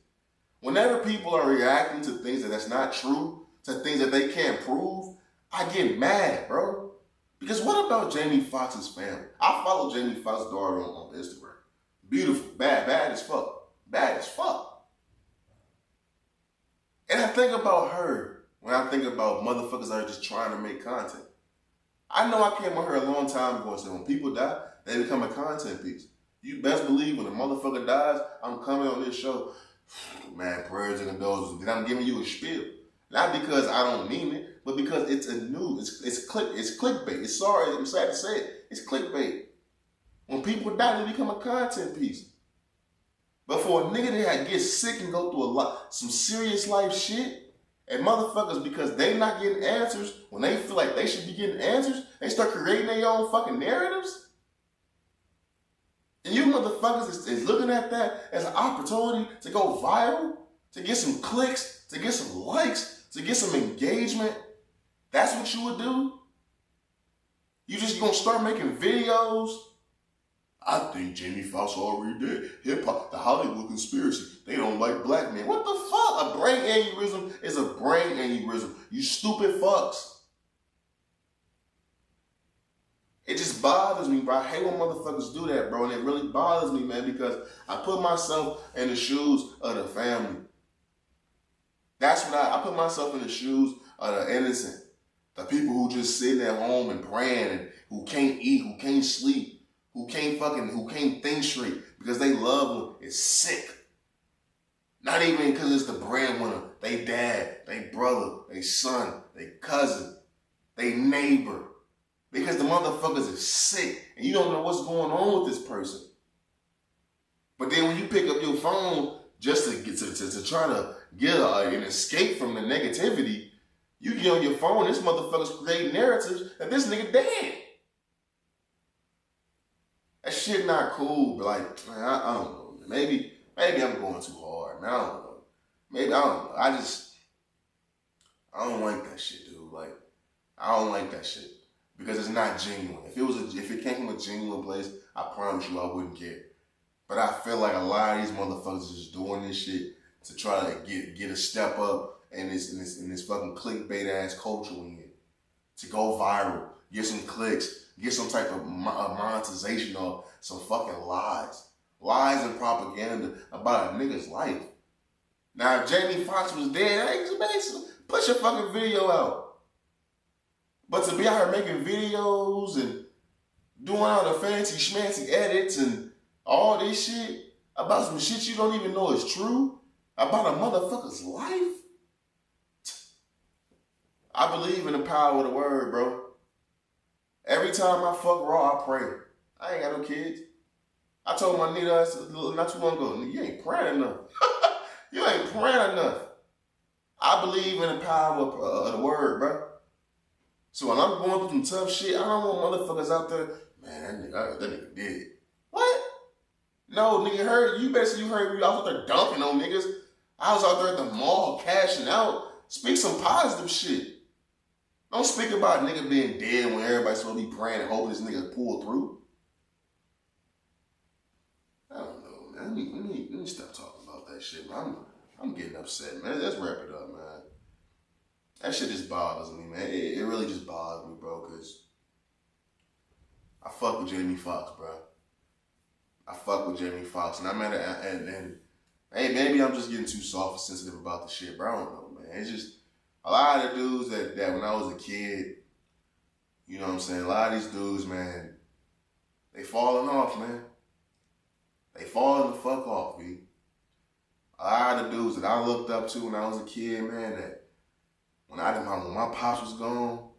Whenever people are reacting to things that's not true, to things that they can't prove, I get mad, bro. Because what about Jamie Foxx's family? I follow Jamie Foxx's daughter on Instagram. Beautiful, bad as fuck. Bad as fuck. And I think about her when I think about motherfuckers that are just trying to make content. I know I came on her a long time ago and said when people die, they become a content piece. You best believe when a motherfucker dies, I'm coming on this show. Man, prayers and condolences. Then I'm giving you a spiel. Not because I don't mean it, but because it's a news. It's clickbait. It's sorry, I'm sad to say it. It's clickbait. When people die, they become a content piece. But for a nigga that gets sick and go through some serious life shit, and motherfuckers, because they not getting answers, when they feel like they should be getting answers, they start creating their own fucking narratives. And you motherfuckers is looking at that as an opportunity to go viral, to get some clicks, to get some likes, to get some engagement. That's what you would do? You gonna start making videos? I think Jamie Foxx already did. Hip-hop, the Hollywood conspiracy. They don't like black men. What the fuck? A brain aneurysm is a brain aneurysm. You stupid fucks. It just bothers me, bro. I hate when motherfuckers do that, bro. And it really bothers me, man, because I put myself in the shoes of the family. That's what I put myself in the shoes of the innocent. The people who just sitting at home and praying and who can't eat, who can't sleep. Who can't think straight because they loved one is sick. Not even because it's the breadwinner, they dad, they brother, they son, they cousin, they neighbor. Because the motherfuckers is sick and you don't know what's going on with this person. But then when you pick up your phone just to get to try to get an escape from the negativity, you get on your phone, this motherfucker's creating narratives that this nigga dead. That shit not cool, but like, man, I don't know. Maybe I'm going too hard, man. I don't know. Maybe, I don't know. I don't like that shit, dude. Like, I don't like that shit. Because it's not genuine. If it came from a genuine place, I promise you I wouldn't care. But I feel like a lot of these motherfuckers are just doing this shit to try to get a step up in this fucking clickbait ass culture we in. To go viral, get some clicks, get some type of monetization of some fucking lies. Lies and propaganda about a nigga's life. Now, if Jamie Foxx was dead, hey, basically, put your fucking video out. But to be out here making videos and doing all the fancy schmancy edits and all this shit about some shit you don't even know is true about a motherfucker's life, I believe in the power of the word, bro. Every time I fuck raw, I pray. I ain't got no kids. I told my nigga not too long ago, you ain't praying enough. You ain't praying enough. I believe in the power of the word, bro. So when I'm going through some tough shit, I don't want motherfuckers out there, man, that nigga dead. What? No, nigga, heard me. I was out there dunking on niggas. I was out there at the mall cashing out. Speak some positive shit. Don't speak about a nigga being dead when everybody's supposed to be praying and hoping this nigga pull through. I don't know, man. Let me stop talking about that shit, man. I'm getting upset, man. Let's wrap it up, man. That shit just bothers me, man. It really just bothers me, bro, because I fuck with Jamie Foxx, bro. I fuck with Jamie Foxx. And I'm at and hey, maybe I'm just getting too soft and sensitive about the shit, bro. I don't know, man. It's just a lot of the dudes that when I was a kid, you know what I'm saying? A lot of these dudes, man, they falling off, man. They falling the fuck off, B. A lot of the dudes that I looked up to when I was a kid, man, that when my pops was gone,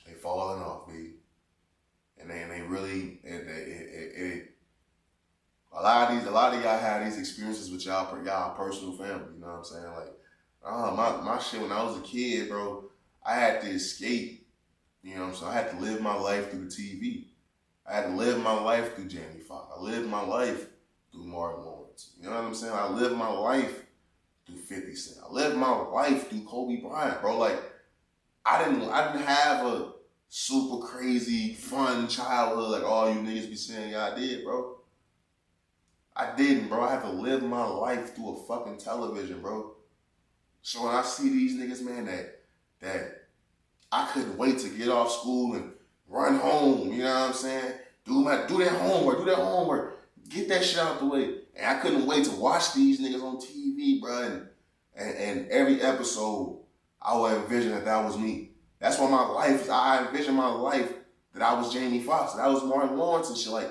they falling off, B. And they really, a lot of y'all had these experiences with y'all personal family. You know what I'm saying? Like, my shit when I was a kid, bro, I had to escape. You know what I'm saying? I had to live my life through the TV. I had to live my life through Jamie Foxx. I lived my life through Martin Lawrence. You know what I'm saying? I lived my life through 50 Cent. I lived my life through Kobe Bryant, bro. Like, I didn't have a super crazy, fun childhood like all you niggas be saying y'all did, bro. I didn't, bro. I had to live my life through a fucking television, bro. So when I see these niggas, man, that I couldn't wait to get off school and run home, you know what I'm saying? Do that homework, get that shit out the way. And I couldn't wait to watch these niggas on TV, bro. And every episode, I would envision that was me. That's why I envisioned my life that I was Jamie Foxx, that I was Martin Lawrence and shit. Like,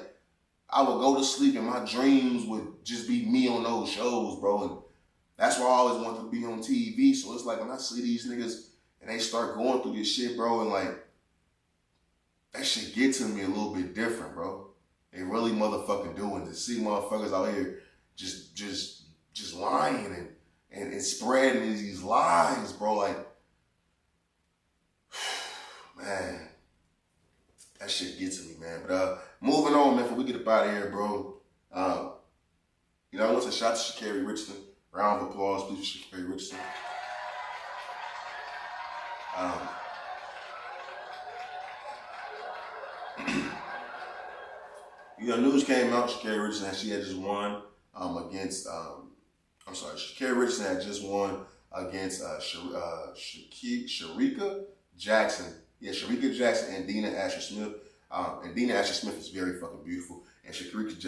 I would go to sleep and my dreams would just be me on those shows, bro. And that's why I always wanted to be on TV. So it's like when I see these niggas and they start going through this shit, bro, and like, that shit get to me a little bit different, bro. They really motherfucking doing. To see motherfuckers out here just lying and spreading these lies, bro. Like, man, that shit gets to me, man. But moving on, man, before we get up out of here, bro. You know, I want to shout to Sha'carri Richardson. Round of applause, please, for Sha'carri Richardson. You know, news came out, Sha'carri Richardson, she had just won against, Sha'carri Richardson had just won against Shericka Jackson. Yeah, Shericka Jackson and Dina Asher Smith. And Dina Asher Smith is very fucking beautiful. And Shericka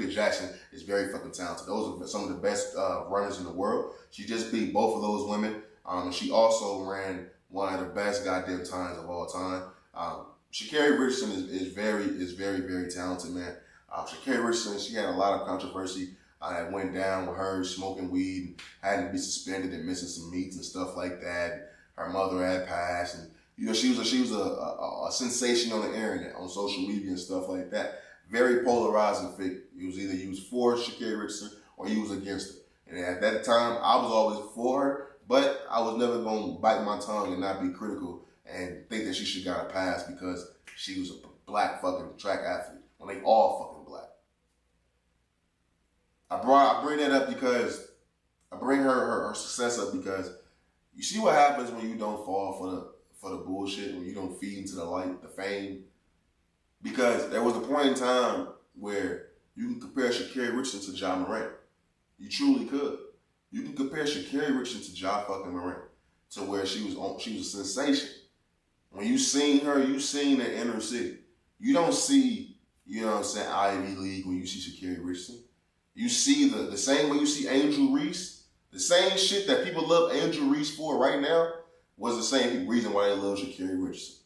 Jackson is very fucking talented. Those are some of the best runners in the world. She just beat both of those women. She also ran one of the best goddamn times of all time. Sha'carri Richardson is very, very talented, man. Sha'carri Richardson, she had a lot of controversy that went down with her smoking weed and had to be suspended and missing some meets and stuff like that. Her mother had passed, and you know she was a sensation on the internet, on social media and stuff like that. Very polarizing figure. It was either you was for Sha'carri Richardson or you was against her. And at that time, I was always for her, but I was never gonna bite my tongue and not be critical and think that she should got a pass because she was a black fucking track athlete when they all fucking black. I bring that up because I bring her success up because you see what happens when you don't fall for the bullshit, when you don't feed into the light, the fame. Because there was a point in time where you can compare Sha'carri Richardson to Ja Morant. You truly could. You can compare Sha'carri Richardson to Ja fucking Morant, to where she was a sensation. When you seen her, you seen the inner city. You don't see, you know what I'm saying, Ivy League when you see Sha'carri Richardson. You see the same way you see Angel Reese. The same shit that people love Angel Reese for right now was the same reason why they love Sha'carri Richardson.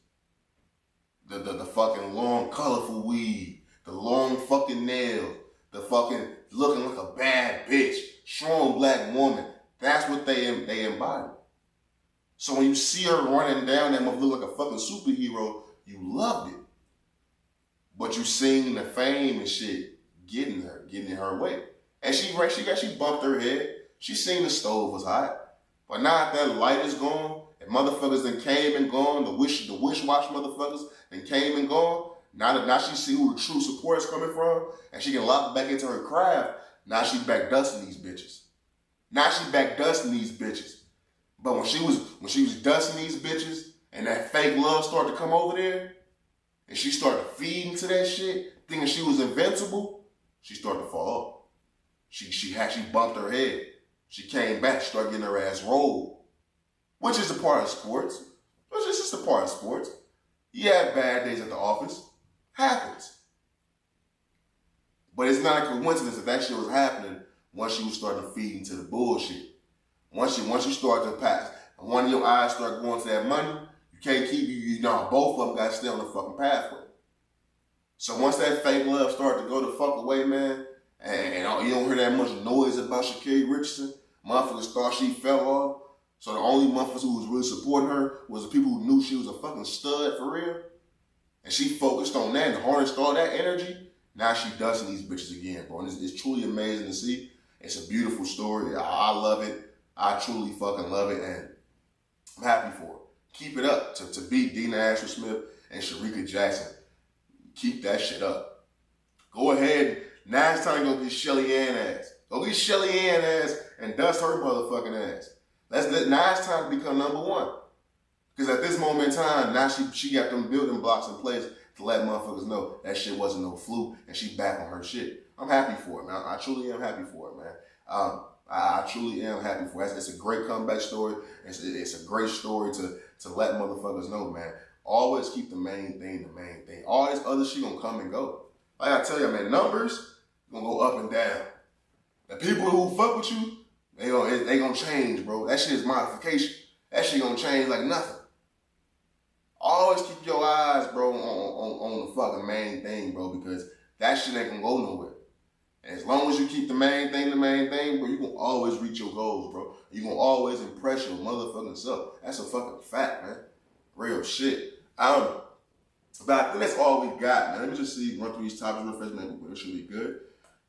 The fucking long, colorful weave, the long fucking nails, the fucking looking like a bad bitch, strong black woman. That's what they embody. So when you see her running down that mother look like a fucking superhero, you loved it. But you seen the fame and shit getting in her way. And she bumped her head. She seen the stove was hot. But now that light is gone, and motherfuckers then came and gone, the wish wash motherfuckers then came and gone. Now she see who the true support is coming from, and she can lock back into her craft. Now she back dusting these bitches. But when she was dusting these bitches, and that fake love started to come over there, and she started feeding to that shit, thinking she was invincible, she started to fall off. She bumped her head. She came back, started getting her ass rolled. Which is a part of sports. It's just a part of sports. You have bad days at the office. Happens. But it's not a coincidence that shit was happening once you was starting to feed into the bullshit. Once you start to pass, and one of your eyes start going to that money, you can't keep both of them got to stay on the fucking pathway. So once that fake love started to go the fuck away, man, and you don't hear that much noise about Sha'carri Richardson, motherfuckers thought she fell off. So the only motherfuckers who was really supporting her was the people who knew she was a fucking stud for real. And she focused on that and harnessed all that energy. Now she dusting these bitches again, bro. And it's truly amazing to see. It's a beautiful story. I love it. I truly fucking love it. And I'm happy for her. Keep it up. To beat Dina Asher Smith and Sharika Jackson. Keep that shit up. Go ahead. Now it's time to go get Shelly Ann ass. Go get Shelly Ann ass and dust her motherfucking ass. Now it's time to become number one. Because at this moment in time, now she got them building blocks in place to let motherfuckers know that shit wasn't no fluke and she back on her shit. I'm happy for it, man. I truly am happy for it, man. I truly am happy for it. It's a great comeback story. It's a great story to let motherfuckers know, man. Always keep the main thing the main thing. All this other shit gonna come and go. Like I tell you, man, numbers gonna go up and down. The people who fuck with you, they gonna change, bro. That shit is modification. That shit gonna change like nothing. Always keep your eyes, bro, on the fucking main thing, bro, because that shit ain't gonna go nowhere. And as long as you keep the main thing, bro, you gonna always reach your goals, bro. You gonna always impress your motherfucking self. That's a fucking fact, man. Real shit. But I think that's all we got, man. Let me just run through these topics real fast, man. It should be good.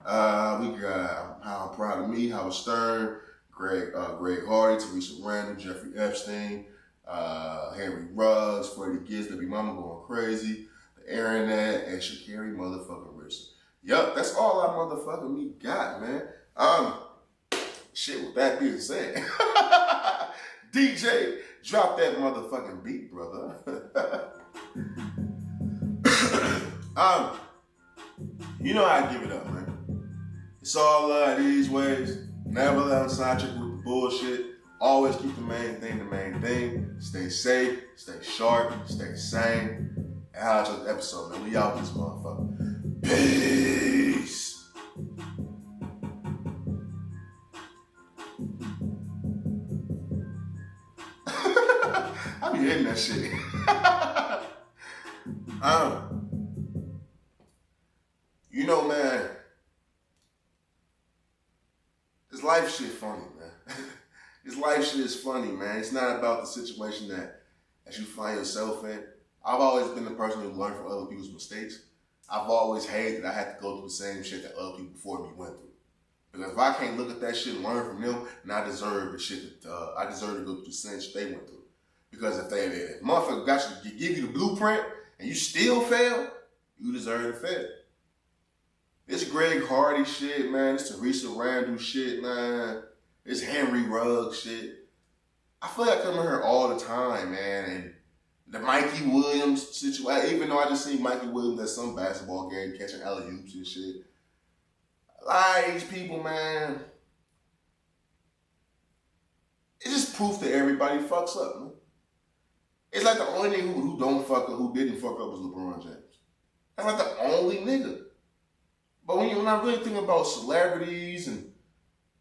We got How I'm Proud of Me, Howard Stern, Greg Hardy, Theresa Randle, Jeffery Epstein, Henry Ruggs, Freddie Gibbs, Baby Mama Going Crazy, the Internet, and Sha'carri motherfucking Richardson. Yup, that's all I motherfucking me got, man. Shit, with that being said, DJ, drop that motherfucking beat, brother. You know how I give it up, man. It's all love these ways. Never let them side trick with the bullshit. Always keep the main thing the main thing. Stay safe, stay sharp, stay sane. And how about this episode, man? We out this motherfucker. Peace. I be hitting that shit. You know, man, this life shit funny, man. This life shit is funny, man. It's not about the situation that you find yourself in. I've always been the person who learned from other people's mistakes. I've always hated that I had to go through the same shit that other people before me went through. Because if I can't look at that shit and learn from them, then I deserve the shit that I deserve to go through the same shit they went through. Because if motherfucker got you to give you the blueprint and you still fail, you deserve to fail. This Greg Hardy shit, man. This Theresa Randle shit, man. This Henry Ruggs shit. I feel like I come here all the time, man. And the Mikey Williams situation, even though I just seen Mikey Williams at some basketball game catching alley-oops and shit. Like, these people, man. It's just proof that everybody fucks up, man. It's like the only nigga who didn't fuck up was LeBron James. That's like the only nigga. But when I really think about celebrities and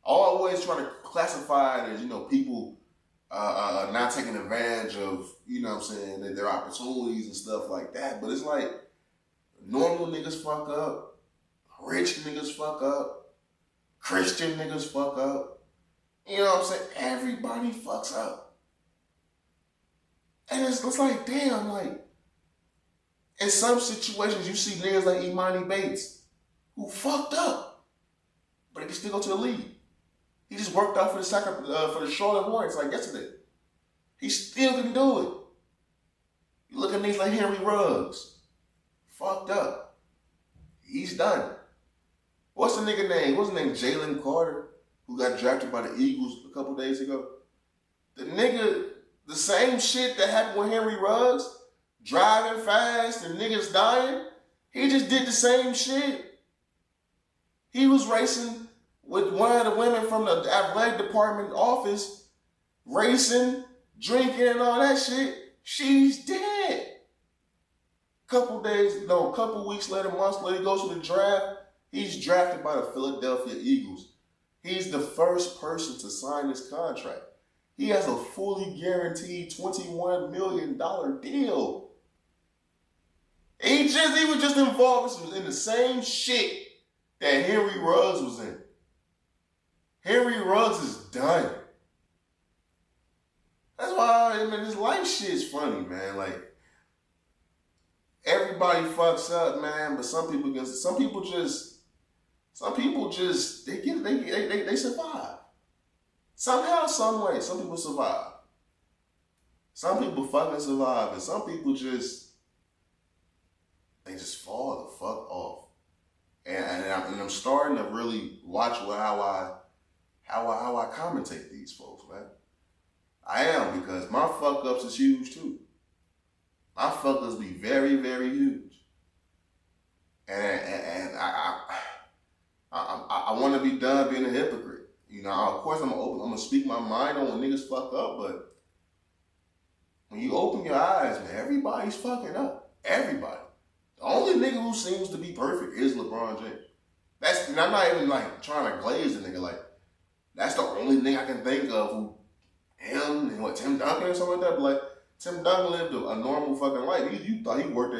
I always try to classify it as, people not taking advantage of, what I'm saying, their opportunities and stuff like that. But it's like normal niggas fuck up, rich niggas fuck up, Christian niggas fuck up. You know what I'm saying? Everybody fucks up. And it's like, damn, like, in some situations you see niggas like Imani Bates who fucked up, but he can still go to the league. He just worked out for the Charlotte Hornets like yesterday. He still can do it. You look at niggas like Henry Ruggs, fucked up. He's done. What's the nigga name? What's his name? Jalen Carter, who got drafted by the Eagles a couple days ago. The nigga, the same shit that happened with Henry Ruggs, driving fast and niggas dying, he just did the same shit. He was racing with one of the women from the athletic department office, racing, drinking, and all that shit. She's dead. Couple weeks later, months later, he goes to the draft. He's drafted by the Philadelphia Eagles. He's the first person to sign this contract. He has a fully guaranteed $21 million deal. He was just involved in the same shit that Henry Ruggs was in. Henry Ruggs is done. That's why, this life shit is funny, man. Like, everybody fucks up, man. But some people just they survive. Somehow, some way, some people survive. Some people fucking survive, and some people just fall the fuck off. And I'm starting to really watch how I commentate these folks, man. I am, because my fuck ups is huge too. My fuck ups be very, very huge. And I want to be done being a hypocrite. You know, of course I'm gonna speak my mind on when niggas fuck up, but when you open your eyes, man, everybody's fucking up. Everybody. The only nigga who seems to be perfect is LeBron James. And I'm not even like trying to glaze the nigga. Like, that's the only nigga I can think of who, him and Tim Duncan or something like that. But like, Tim Duncan lived a normal fucking life. You thought he worked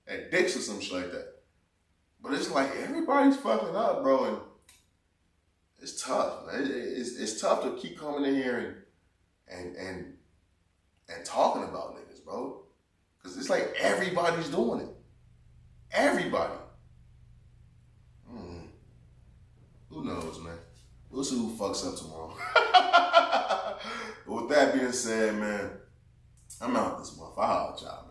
at Dick's or some shit like that. But it's like everybody's fucking up, bro, and it's tough, man. It's tough to keep coming in here and talking about niggas, bro. Cause it's like everybody's doing it. Everybody. Who knows, man? We'll see who fucks up tomorrow. But with that being said, man, I'm out this month. I'll holler at y'all.